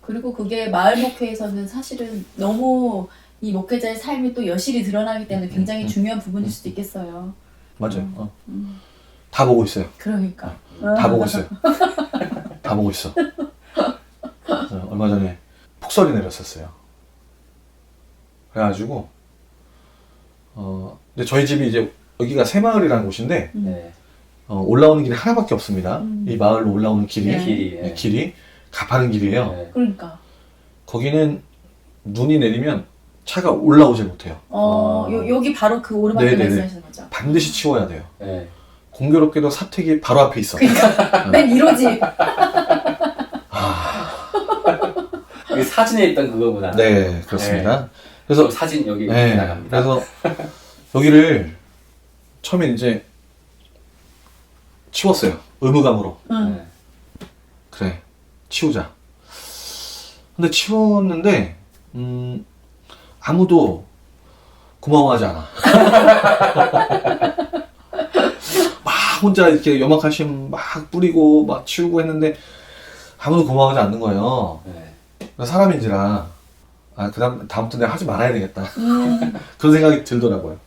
그리고 그게 마을 목회에서는 사실은 너무 이 목회자의 삶이 또 여실히 드러나기 때문에 굉장히 중요한 부분일 수도 있겠어요. 맞아요. 다 보고 있어요. 그러니까. 다 보고 있어요. 다 보고 있어. 얼마 전에 폭설이 내렸었어요. 그래가지고 근데 저희 집이 이제 여기가 새마을이라는 곳인데 네. 올라오는 길이 하나밖에 없습니다. 이 마을로 올라오는 길이 네. 길이. 길이 가파른 길이에요. 네. 그러니까. 거기는 눈이 내리면 차가 올라오질 못해요. 여기 바로 그 오르막길 네네네. 말씀하시는 거죠? 반드시 치워야 돼요. 네. 공교롭게도 사택이 바로 앞에 있어. 그러니까 맨 1호지. 그 사진에 있던 그거구나. 네, 그렇습니다. 네. 그래서 사진 여기 네, 나갑니다. 그래서 여기를 처음에 이제 치웠어요. 의무감으로. 응. 네. 그래, 치우자. 근데 치웠는데 아무도 고마워하지 않아. 막 혼자 이렇게 염화칼슘 막 뿌리고 막 치우고 했는데 아무도 고마워하지 않는 거예요. 네. 사람인지라 다음부터 내가 하지 말아야 되겠다. 그런 생각이 들더라고요.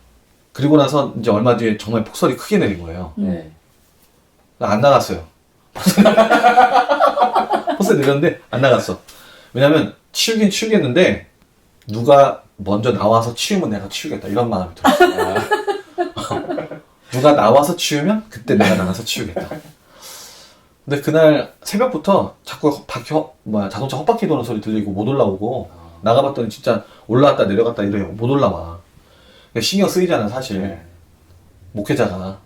그리고 나서 이제 얼마 뒤에 정말 폭설이 크게 내린 거예요. 네. 나 안 나갔어요. 폭설이 내렸는데 안 나갔어. 왜냐면 치우긴 치우겠는데 누가 먼저 나와서 치우면 내가 치우겠다 이런 마음이 들었어요. 누가 나와서 치우면 그때 내가 나가서 치우겠다. 근데 그날 새벽부터 자꾸 자동차 헛바퀴 도는 소리 들리고 못 올라오고 나가봤더니 진짜 올라갔다 내려갔다 이래요. 못 올라와. 신경 쓰이잖아 사실. 네. 목회자가.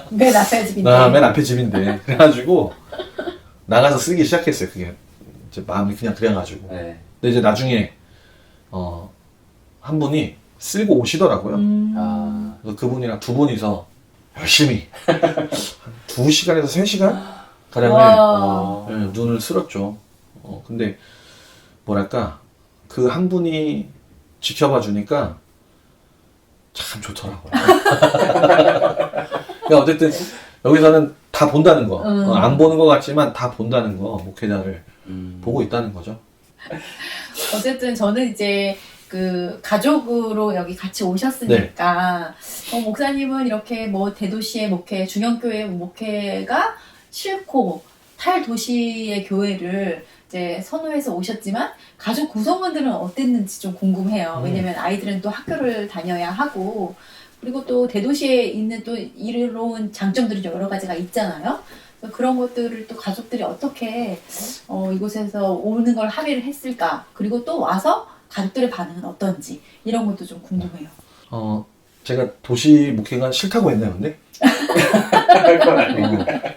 맨 앞에 집인데. 나 맨 앞에 집인데. 그래가지고 나가서 쓰기 시작했어요. 그게 이제 마음이 그냥 그래가지고. 네. 근데 이제 나중에 한 분이 쓸고 오시더라고요. 아. 그래서 그분이랑 두 분이서 열심히 한 2시간에서 3시간 가량을 와. 눈을 쓸었죠. 근데 뭐랄까 그 한 분이 지켜봐 주니까 참 좋더라고요. 그러니까 어쨌든 여기서는 다 본다는 거. 안 보는 것 같지만 다 본다는 거. 목회자를 보고 있다는 거죠. 어쨌든 저는 이제 그 가족으로 여기 같이 오셨으니까 목사님은 이렇게 뭐 대도시의 목회, 중형교회 목회가 싫고 탈도시의 교회를 이제 선호해서 오셨지만 가족 구성원들은 어땠는지 좀 궁금해요. 왜냐면 아이들은 또 학교를 다녀야 하고 그리고 또 대도시에 있는 또 이로운 장점들이 여러 가지가 있잖아요. 그런 것들을 또 가족들이 어떻게 이곳에서 오는 걸 합의를 했을까? 그리고 또 와서 가족들의 반응은 어떤지 이런 것도 좀 궁금해요. 제가 도시 목회가 싫다고 했나요, 근데?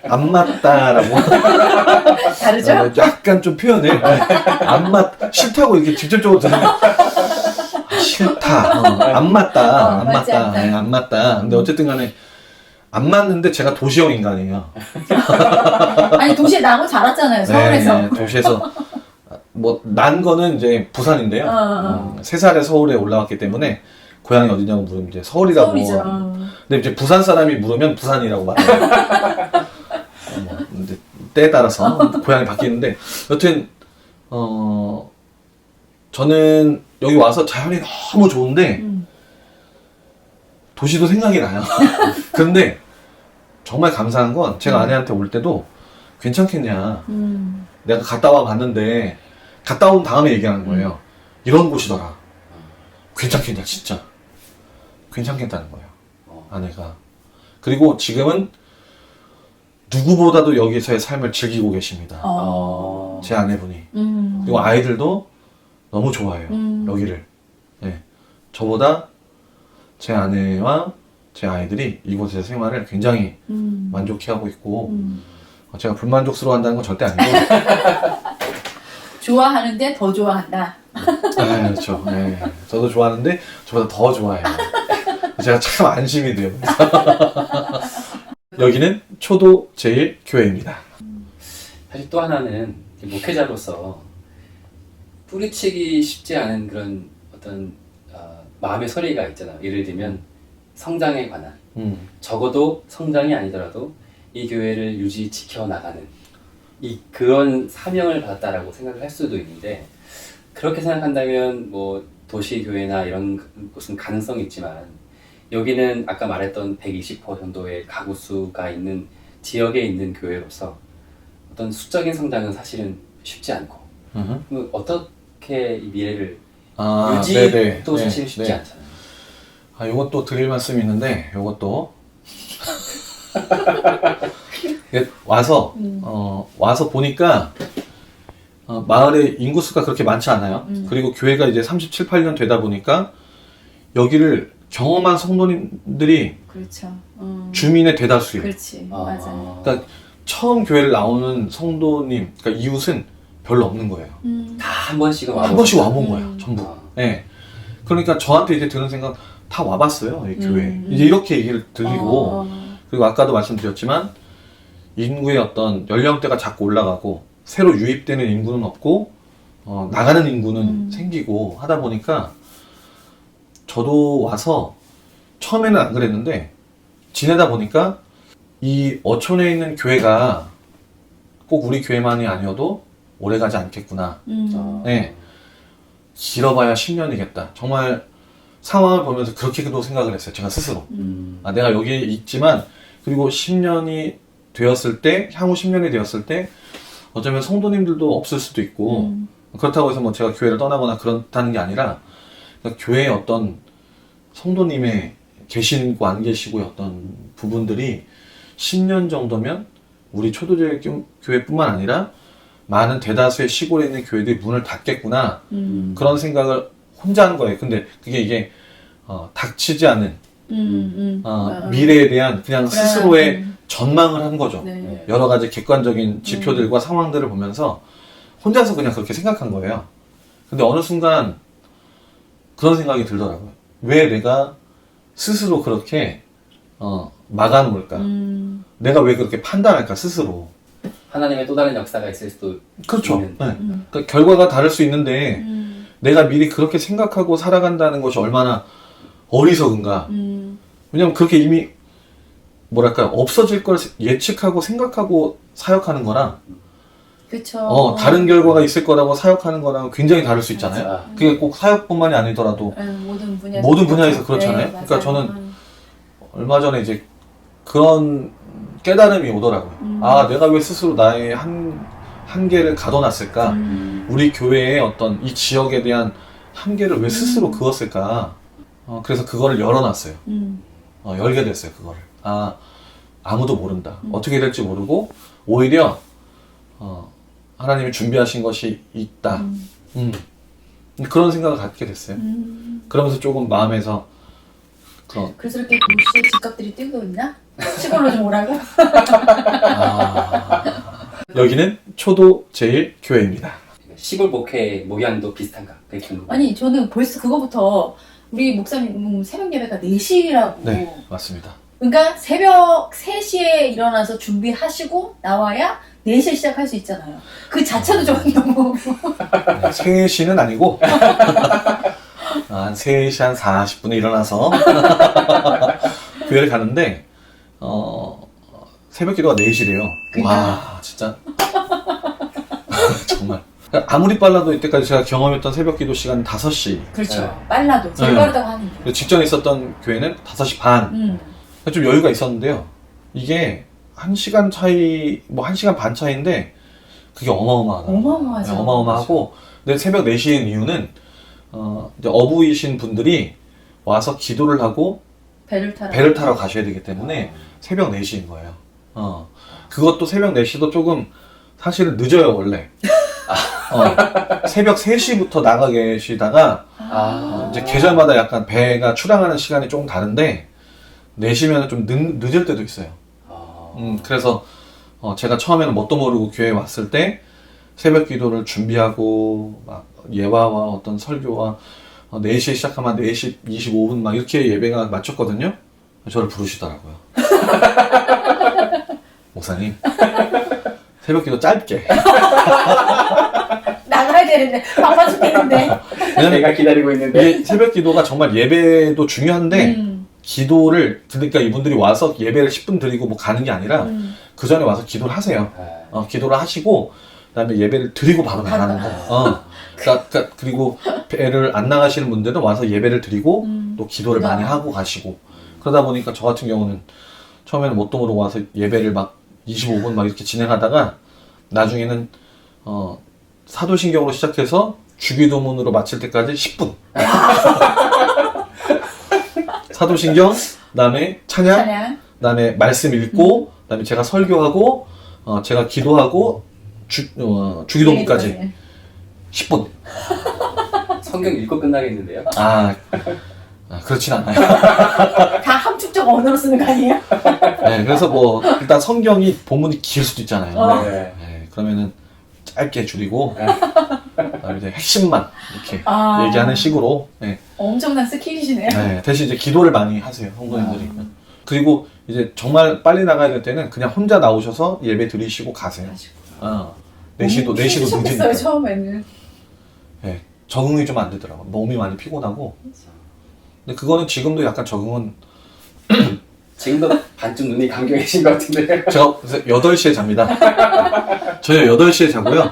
안 맞다라고. 다르죠? 약간 좀 표현을 싫다고 이렇게 직접적으로 들으면 싫다. 안 맞다. 안 맞지 맞다. 않다. 네, 안 맞다. 근데 어쨌든 간에 안 맞는데 제가 도시형 인간이에요. 아니 도시에 나고 자랐잖아요. 서울에서. 네, 도시에서 뭐 난 거는 이제 부산인데요. 3살에 서울에 올라왔기 때문에 고향이 어디냐고 물으면 이제 서울이라고. 서울이죠. 근데 이제 부산 사람이 물으면 부산이라고 말해요. 이제 때에 따라서 고향이 바뀌는데 여튼 저는 여기 와서 자연이 너무 좋은데 도시도 생각이 나요. 그런데 정말 감사한 건 제가 아내한테 올 때도 괜찮겠냐. 내가 갔다 와 봤는데 갔다 온 다음에 얘기하는 거예요. 이런 곳이더라. 괜찮겠냐 진짜. 괜찮겠다는 거예요. 아내가. 그리고 지금은 누구보다도 여기서의 삶을 즐기고 계십니다. 제 아내분이. 그리고 아이들도 너무 좋아해요. 여기를. 네. 저보다 제 아내와 제 아이들이 이곳에서 생활을 굉장히 만족해하고 있고 제가 불만족스러워한다는 건 절대 아니고. 좋아하는데 더 좋아한다. 네, 그렇죠. 네. 저도 좋아하는데 저보다 더 좋아해요. 제가 참 안심이 돼요. 여기는 초도 제1교회입니다. 사실 또 하나는 목회자로서 뿌리치기 쉽지 않은 그런 어떤 마음의 소리가 있잖아요. 예를 들면 성장에 관한, 적어도 성장이 아니더라도 이 교회를 유지 지켜나가는 그런 사명을 받았다라고 생각을 할 수도 있는데, 그렇게 생각한다면 뭐 도시교회나 이런 곳은 가능성이 있지만, 여기는 아까 말했던 120% 정도의 가구 수가 있는 지역에 있는 교회로서 어떤 수적인 성장은 사실은 쉽지 않고, 그럼 어떻게 이 미래를 유지도 네네. 사실 쉽지 네. 않잖아요. 요것도 드릴 말씀이 있는데, 요것도 와서 와서 보니까 마을에 인구수가 그렇게 많지 않아요. 그리고 교회가 이제 37, 8년 되다 보니까 여기를 경험한 성도님들이 그렇죠. 주민의 대다수예요. 그렇지. 맞아요. 그러니까 처음 교회를 나오는 성도님, 그러니까 이웃은 별로 없는 거예요. 다 한 번씩은 한 번씩 와본 음. 거예요, 전부. 아. 네. 그러니까 저한테 이제 드는 생각, 다 와봤어요, 이 교회. 이제 이렇게 얘기를 들리고, 그리고 아까도 말씀드렸지만, 인구의 어떤 연령대가 자꾸 올라가고, 새로 유입되는 인구는 없고, 나가는 인구는 생기고 하다 보니까, 저도 와서, 처음에는 안 그랬는데, 지내다 보니까, 이 어촌에 있는 교회가 꼭 우리 교회만이 아니어도 오래 가지 않겠구나. 네. 길어봐야 10년이겠다. 정말 상황을 보면서 그렇게도 생각을 했어요. 제가 스스로. 내가 여기에 있지만, 그리고 10년이 되었을 때, 향후 10년이 되었을 때, 어쩌면 성도님들도 없을 수도 있고, 그렇다고 해서 뭐 제가 교회를 떠나거나 그렇다는 게 아니라, 그러니까 교회의 어떤 성도님의 계시고 안 계시고의 어떤 부분들이 10년 정도면 우리 초도제 교회뿐만 아니라 많은 대다수의 시골에 있는 교회들이 문을 닫겠구나. 그런 생각을 혼자 하는 거예요. 근데 그게 이게 닥치지 않은 미래에 대한 그냥 스스로의 전망을 한 거죠. 네. 여러 가지 객관적인 지표들과 상황들을 보면서 혼자서 그냥 그렇게 생각한 거예요. 근데 어느 순간 그런 생각이 들더라고요. 왜 내가 스스로 그렇게 막아놓을까? 내가 왜 그렇게 판단할까 스스로? 하나님의 또 다른 역사가 있을 수도 그렇죠. 있는. 네. 그러니까 결과가 다를 수 있는데 내가 미리 그렇게 생각하고 살아간다는 것이 얼마나 어리석은가. 왜냐면 그렇게 이미 뭐랄까 없어질 걸 예측하고 생각하고 사역하는 거랑 그렇죠. 다른 결과가 있을 거라고 사역하는 거랑 굉장히 다를 수 있잖아요. 그게 꼭 사역뿐만이 아니더라도 모든 분야에서 그렇잖아요. 네, 그러니까 맞아요. 저는 얼마 전에 이제 그런 깨달음이 오더라고요. 내가 왜 스스로 나의 한계를 가둬놨을까? 우리 교회의 어떤 이 지역에 대한 한계를 왜 스스로 그었을까? 그래서 그거를 열어놨어요. 열게 됐어요, 그거를. 아무도 모른다. 어떻게 될지 모르고, 오히려, 하나님이 준비하신 것이 있다. 그런 생각을 갖게 됐어요. 그러면서 조금 마음에서, 그래서 이렇게 도시에 집값들이 뛰고 있나? 시골로 좀 오라고? 여기는 초도 제1교회입니다. 시골 목회 목양도 비슷한가? 그게 궁금해요. 아니 저는 벌써 그거부터 우리 목사님 새벽 예배가 4시라고. 네, 맞습니다. 그러니까 새벽 3시에 일어나서 준비하시고 나와야 4시에 시작할 수 있잖아요. 그 자체도 좀 너무 3시는 아니고, 한 3시 한 40분에 일어나서 교회를 가는데, 새벽 기도가 4시래요. 와, 진짜. 정말. 아무리 빨라도 이때까지 제가 경험했던 새벽 기도 시간은 5시. 그렇죠. 네. 빨라도 제일 네. 빠르다고 하는데. 직전에 있었던 교회는 5시 반. 좀 여유가 있었는데요. 이게 1시간 차이, 뭐 1시간 반 차이인데, 그게 어마어마하다. 어마어마하죠. 네, 어마어마하고, 근데 새벽 4시인 이유는, 이제 어부이신 분들이 와서 기도를 하고, 배를 타러 가셔야 되기 때문에 새벽 4시인 거예요. 그것도 새벽 4시도 조금 사실은 늦어요, 원래. 새벽 3시부터 나가 계시다가, 이제 계절마다 약간 배가 출항하는 시간이 조금 다른데, 4시면 좀 늦을 때도 있어요. 그래서 제가 처음에는 뭣도 모르고 교회에 왔을 때 새벽 기도를 준비하고 막 예화와 어떤 설교와 4시에 시작하면 4시 25분 막 이렇게 예배가 맞췄거든요. 저를 부르시더라고요. 목사님, 새벽 기도 짧게. 나가야 되는데 바빠 죽겠는데. 왜냐면 내가 기다리고 있는데. 이게 새벽 기도가 정말 예배도 중요한데 기도를 그러니까 이분들이 와서 예배를 10분 드리고 뭐 가는 게 아니라 그 전에 와서 기도를 하세요. 기도를 하시고 그다음에 예배를 드리고 바로 나가는 거. 그리고 배를 안 나가시는 분들은 와서 예배를 드리고 또 기도를 많이 하고 가시고 그러다 보니까 저 같은 경우는 처음에는 뭣도 모르고 와서 예배를 막 25분 막 이렇게 진행하다가 나중에는 사도신경으로 시작해서 주기도문으로 마칠 때까지 10분. 사도신경, 그다음에 찬양, 그다음에 말씀 읽고, 그다음에 제가 설교하고, 제가 기도하고, 주기도문까지 10분. 성경 읽고 끝나겠는데요? 그렇진 않아요. 다 함축적 언어로 쓰는 거 아니에요? 네, 그래서 뭐 일단 성경이 본문이 길 수도 있잖아요. 네. 네, 그러면은 짧게 줄이고, 그다음에 이제 핵심만 이렇게 얘기하는 식으로. 네. 엄청난 스킬이시네요. 네, 대신 이제 기도를 많이 하세요, 성도님들이. 그리고 이제 정말 빨리 나가야 될 때는 그냥 혼자 나오셔서 예배 드리시고 가세요. 4시도 힘드셨겠어요, 늦으니까. 처음에는. 네, 적응이 좀 안 되더라고요. 몸이 많이 피곤하고. 근데 그거는 지금도 약간 적응은, 지금도 반쯤 눈이 감겨 계신 것 같은데. 제가 8시에 잡니다. 저희 8시에 자고요.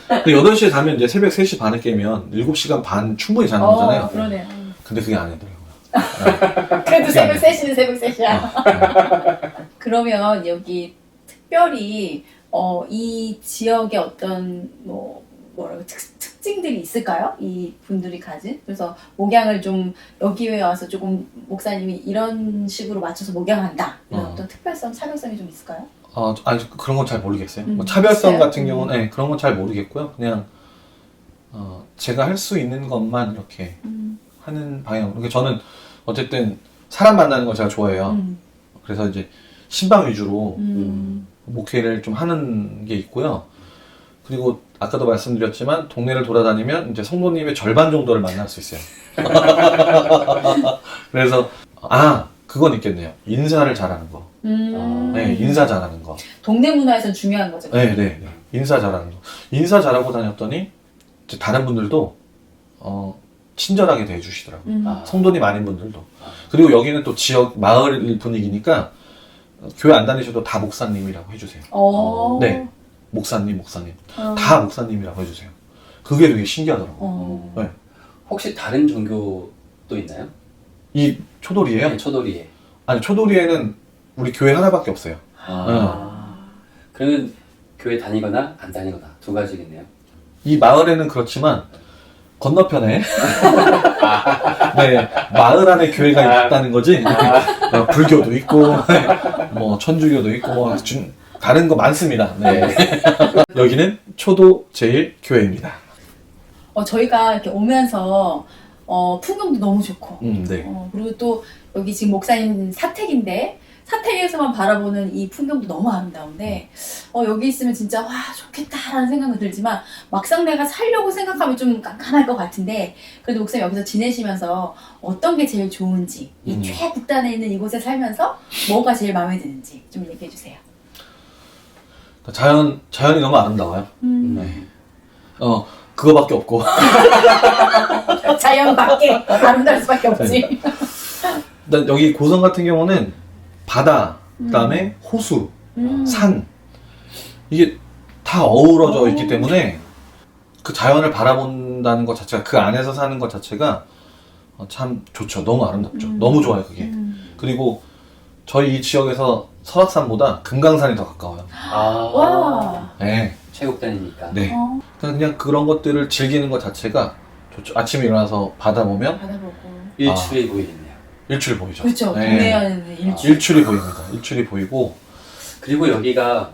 근데 8시에 자면 이제 새벽 3시 반에 깨면 7시간 반 충분히 자는 거잖아요. 그러네요. 근데 그게 아니더라고요. 그래도 새벽 3시는 새벽 3시야. 그러면 여기 특별히 이 지역의 어떤 특징들이 있을까요? 이 분들이 가진? 그래서 목양을 좀 여기에 와서 조금 목사님이 이런 식으로 맞춰서 목양한다. 이런 어떤 특별성, 차별성이 좀 있을까요? 아니 그런 건 잘 모르겠어요. 뭐 차별성 있어요? 같은 경우는 네, 그런 건 잘 모르겠고요. 그냥 제가 할 수 있는 것만 이렇게 하는 방향. 그러니까 저는 어쨌든 사람 만나는 걸 제가 좋아해요. 그래서 이제 신방 위주로 목회를 좀 하는 게 있고요. 그리고 아까도 말씀드렸지만 동네를 돌아다니면 이제 성도님의 절반 정도를 만날 수 있어요. 그래서 그건 있겠네요. 인사를 잘하는 거. 네, 인사 잘하는 거. 동네 문화에서 중요한 거죠. 네. 인사 잘하는 거. 인사 잘하고 다녔더니 이제 다른 분들도 친절하게 대해주시더라고요. 성도님 아닌 분들도. 그리고 여기는 또 지역 마을 분위기니까 교회 안 다니셔도 다 목사님이라고 해주세요. 네, 목사님. 다 목사님이라고 해주세요. 그게 되게 신기하더라고요. 네. 혹시 다른 종교도 있나요? 이 초돌이에요? 네, 초돌이에. 아니, 초돌이에는 우리 교회 하나밖에 없어요. 그러면 교회 다니거나 안 다니거나 두 가지겠네요. 이 마을에는 그렇지만 건너편에 네, 마을 안에 교회가 있다는 거지. 불교도 있고 뭐 천주교도 있고 뭐 다른 거 많습니다. 네. 여기는 초도 제일 교회입니다. 저희가 이렇게 오면서 풍경도 너무 좋고 네. 그리고 또 여기 지금 목사님 사택인데 사택에서만 바라보는 이 풍경도 너무 아름다운데 여기 있으면 진짜 와 좋겠다라는 생각은 들지만 막상 내가 살려고 생각하면 좀 깐깐할 것 같은데 그래도 목사님 여기서 지내시면서 어떤 게 제일 좋은지 이 최북단에 있는 이곳에 살면서 뭐가 제일 마음에 드는지 좀 얘기해 주세요. 자연이 너무 아름다워요. 네. 그거밖에 없고. 자연밖에 아름다울 수밖에 없지. 일단 여기 고성 같은 경우는 바다, 그다음에 호수, 산 이게 다 어우러져 있기 때문에 그 자연을 바라본다는 것 자체가 그 안에서 사는 것 자체가 참 좋죠. 너무 아름답죠. 너무 좋아요 그게. 그리고 저희 이 지역에서 설악산보다 금강산이 더 가까워요. 와. 네. 최국단이니까. 네. 그냥 그런 것들을 즐기는 것 자체가 좋죠. 아침에 일어나서 바다 보면 바다보고. 일출이 보이겠네요. 일출이 보이죠. 그렇죠. 네. 동네에는 일출. 일출이 보입니다. 일출이 보이고 그리고 여기가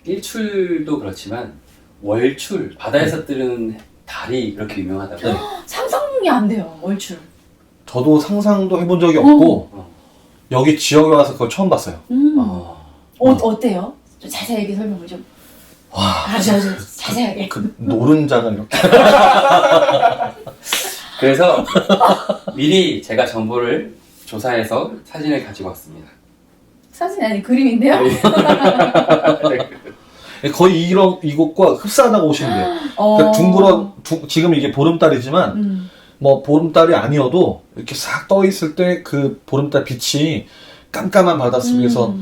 일출도 그렇지만 월출, 바다에서 뜨는 달이 그렇게 유명하다고. 네. 상상이 안 돼요. 월출. 저도 상상도 해본 적이 없고 여기 지역에 와서 그걸 처음 봤어요. 어때요? 좀 자세하게 설명을 좀. 와. 아주 자세하게. 그 노른자가 이렇게. 그래서 미리 제가 정보를 조사해서 사진을 가지고 왔습니다. 사진 아니 그림인데요? 거의 이것과 흡사하다고 보시면 돼요. 그러니까 지금 이게 보름달이지만 뭐 보름달이 아니어도 이렇게 싹 떠 있을 때 그 보름달 빛이 깜깜한 바닷속에서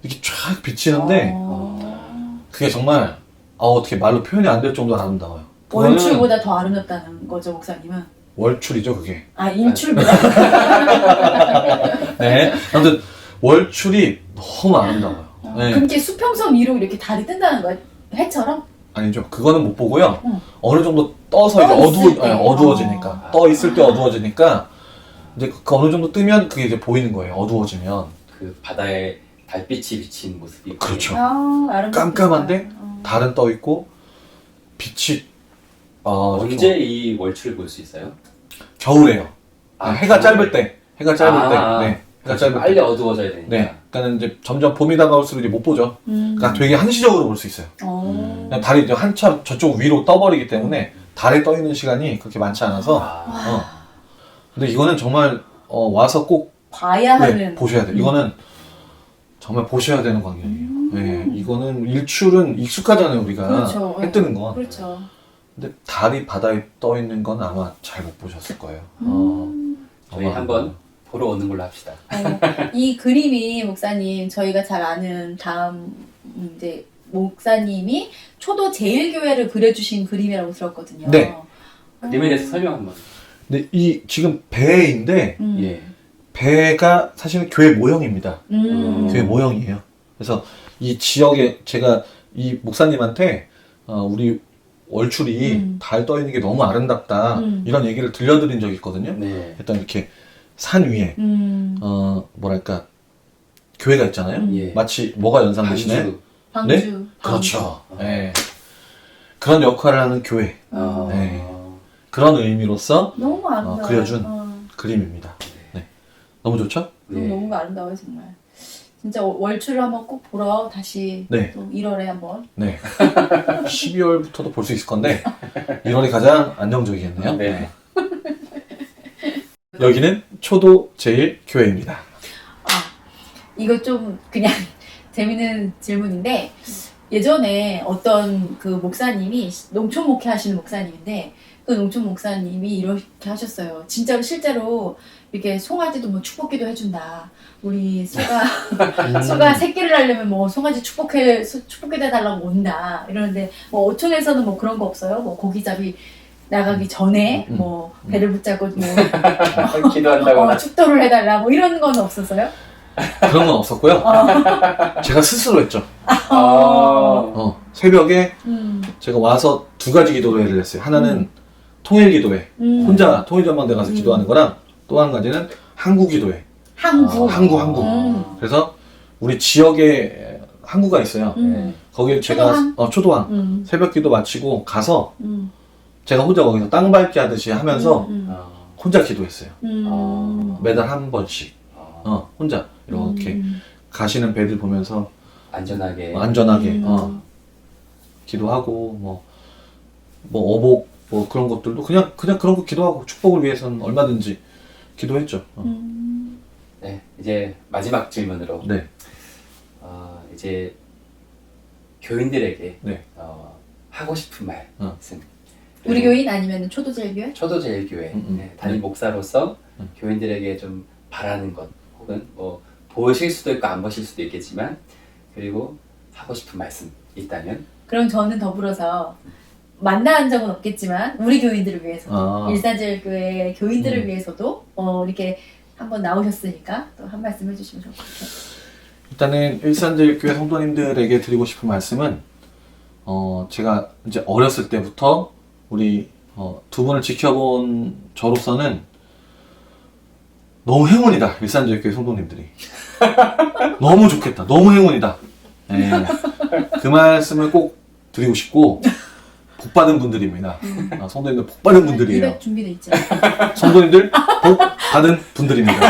이렇게 쫙 비치는데 그게 정말 어떻게 말로 표현이 안 될 정도로 아름다워요. 그거는 월출보다 더 아름답다는 거죠, 목사님은? 월출이죠, 그게. 아, 일출보다. 네. 아무튼 월출이 너무 아름다워요. 네. 그럼 이렇게 수평선 위로 이렇게 달이 뜬다는 거야? 해처럼? 아니죠. 그거는 못 보고요. 응. 어느 정도 떠서 이제 떠 있을 때. 어두워지니까. 떠 있을 때 어두워지니까 이제 그 어느 정도 뜨면 그게 이제 보이는 거예요. 어두워지면. 그 바다에 달빛이 비친 모습이 그렇죠. 아, 아름답다. 깜깜한데 달은 떠 있고 빛이 언제 이 월출을 볼 수 있어요? 겨울에요. 아, 해가 짧을 때. 해가 짧을 아, 때. 네. 해가 짧을 빨리 때. 어두워져야 되니까. 네. 그러니까 이제 점점 봄이 다가올수록 이제 못 보죠. 그러니까 되게 한시적으로 볼 수 있어요. 그냥 달이 이제 한참 저쪽 위로 떠버리기 때문에 달에 떠 있는 시간이 그렇게 많지 않아서. 근데 이거는 정말 와서 꼭 봐야 하는. 보셔야 돼요. 이거는 정말 보셔야 되는 광경이에요. 네, 이거는 일출은 익숙하잖아요, 우리가. 그렇죠. 해 뜨는 건. 그렇죠. 근데 달이 바다에 떠 있는 건 아마 잘 못 보셨을 거예요. 저희 한번 보러 오는 걸로 합시다. 이 그림이 목사님 저희가 잘 아는 다음 이제 목사님이 초도 제일교회를 그려주신 그림이라고 들었거든요. 네. 그림에 대해서 설명 한번. 근데 이 지금 배인데 예. 배가 사실은 교회 모형입니다. 교회 음. 모형이에요. 그래서 이 지역에 제가 이 목사님한테 우리 월출이 달 떠 있는 게 너무 아름답다 이런 얘기를 들려드린 적이 있거든요. 네. 일단 이렇게 산 위에 뭐랄까 교회가 있잖아요. 예. 마치 뭐가 연상되시나요? 반주. 방주. 네? 그렇죠. 네. 그런 역할을 하는 교회. 네. 그런 의미로서 너무 아름다워. 그려준 그림입니다. 네. 너무 좋죠? 네. 너무 아름다워요 정말. 진짜 월출을 한번 꼭 보러 다시 네. 또 1월에 한번. 네. 12월부터도 볼 수 있을 건데 1월이 가장 안정적이겠네요. 네. 여기는 초도 제일 교회입니다. 이거 좀 그냥 재밌는 질문인데 예전에 어떤 그 목사님이 농촌 목회 하시는 목사님인데 그 농촌 목사님이 이렇게 하셨어요. 진짜로 실제로 이렇게 송아지도 뭐 축복기도 해준다. 우리 소가 새끼를 하려면 뭐 송아지 축복기도 해달라고 온다. 이러는데 뭐 어촌에서는 뭐 그런 거 없어요. 뭐 고기잡이 나가기 전에 뭐 배를 붙잡고 뭐 기도한다거나. 축도를 해달라 뭐 이런 건 없었어요? 그런 건 없었고요. 제가 스스로 했죠. 새벽에 제가 와서 두 가지 기도회를 했어요. 하나는 통일 기도회, 혼자 통일 전망대 가서 기도하는 거랑 또 한 가지는 항구 기도회. 항구. 항구. 그래서 우리 지역에 항구가 있어요. 거기를 제가 초도항 새벽 기도 마치고 가서 제가 혼자 거기서 땅 밟기 하듯이 하면서 혼자 기도했어요. 매달 한 번씩 혼자 이렇게 가시는 배들 보면서 안전하게 기도하고 뭐 어복 뭐 그런 것들도 그냥 그런 거 기도하고 축복을 위해서는 얼마든지 기도했죠. 네, 이제 마지막 질문으로. 네. 이제 교인들에게 네. 하고 싶은 말씀. 우리 교인 아니면 초도제일교회? 초도제일교회 담임 목사로서 교인들에게 좀 바라는 것 혹은 뭐 보실 수도 있고 안 보실 수도 있겠지만 그리고 하고 싶은 말씀 있다면. 그럼 저는 더불어서 만난 적은 없겠지만 우리 교인들을 위해서도 일산제일교회 교인들을 위해서도 이렇게 한번 나오셨으니까 또 한 말씀 해주시면 좋을 것 같아요. 일단은 일산제일교회 성도님들에게 드리고 싶은 말씀은 제가 이제 어렸을 때부터 우리 두 분을 지켜본 저로서는 너무 행운이다. 일산제일교회 성도님들이 너무 좋겠다. 너무 행운이다. 네. 그 말씀을 꼭 드리고 싶고 복 받은 분들입니다. 성도님들 복 받은 분들이에요. 입에 준비돼 있죠. 성도님들 복 받은 분들입니다.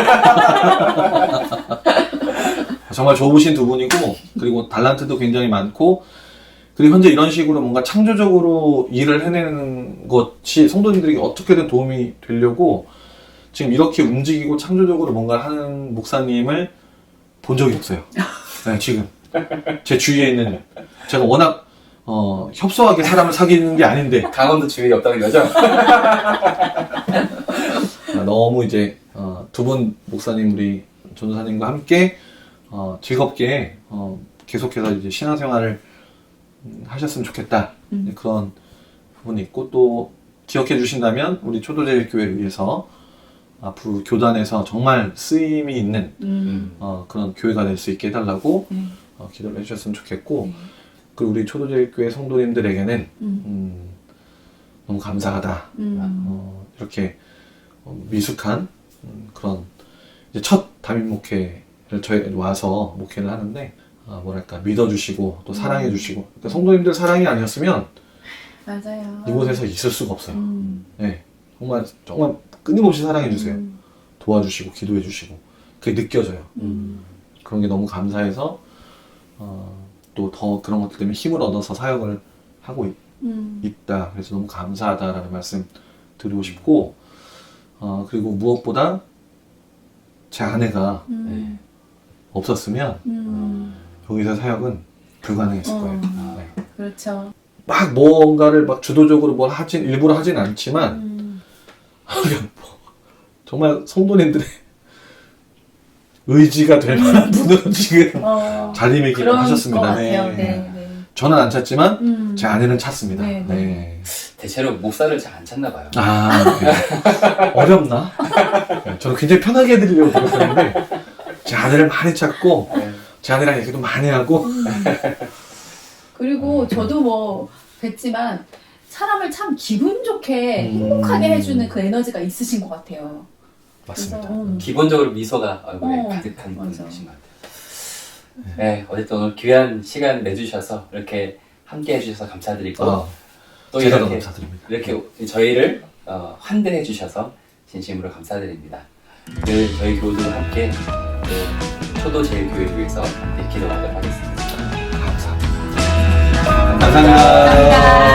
정말 좋으신 두 분이고, 그리고 달란트도 굉장히 많고, 그리고 현재 이런 식으로 뭔가 창조적으로 일을 해내는 것이 성도님들에게 어떻게든 도움이 되려고 지금 이렇게 움직이고 창조적으로 뭔가 하는 목사님을 본 적이 없어요. 네, 지금. 제 주위에 있는, 제가 워낙, 협소하게 사람을 사귀는 게 아닌데, 강원도 주위에 없다는 거죠? 너무 이제, 두 분 목사님, 우리 전도사님과 함께, 즐겁게, 계속해서 이제 신앙생활을 하셨으면 좋겠다. 그런 부분이 있고, 또 기억해 주신다면, 우리 초도제일교회를 위해서 앞으로 교단에서 정말 쓰임이 있는 그런 교회가 될 수 있게 해달라고 기도를 해주셨으면 좋겠고, 그리고 우리 초도제일교회 성도님들에게는 너무 감사하다. 이렇게 미숙한 그런 이제 첫 담임 목회를 저희 와서 목회를 하는데, 뭐랄까 믿어주시고 또 사랑해주시고, 그러니까 성도님들 사랑이 아니었으면 맞아요. 이곳에서 있을 수가 없어요. 네, 정말 끊임없이 사랑해주세요. 도와주시고 기도해주시고 그게 느껴져요. 그런 게 너무 감사해서 또 더 그런 것들 때문에 힘을 얻어서 사역을 하고 있다. 그래서 너무 감사하다라는 말씀 드리고 싶고, 그리고 무엇보다 제 아내가 없었으면 여기서 사역은 불가능했을 거예요. 네. 그렇죠. 막 뭔가를 막 주도적으로 뭘 일부러 하진 않지만 정말 성도님들의 의지가 될 만한 분으로 지금 자리매김을 그런 하셨습니다. 것 같아요. 네. 네, 네. 저는 안 찾지만 제 아내는 찾습니다. 네, 네. 네. 대체로 목사를 잘 안 찾나 봐요. 네. 어렵나? 네, 저는 굉장히 편하게 해드리려고 노력하는데 제 아내를 많이 찾고 제 아내랑 얘기도 많이 하고 그리고 저도 뭐 뵀지만 사람을 참 기분 좋게 행복하게 해주는 그 에너지가 있으신 것 같아요. 맞습니다. 그래서, 기본적으로 미소가 얼굴에 가득한 맞아. 분이신 것 같아요. 네, 어쨌든 오늘 귀한 시간 내주셔서 이렇게 함께 해주셔서 감사드리고, 또 제가 더 이렇게, 감사드립니다. 이렇게 저희를 환대해 주셔서 진심으로 감사드립니다. 늘 저희 교우들과 함께 또 초도제일교회를 위해서 함께 기도하도록 하겠습니다. 감사합니다. 감사합니다.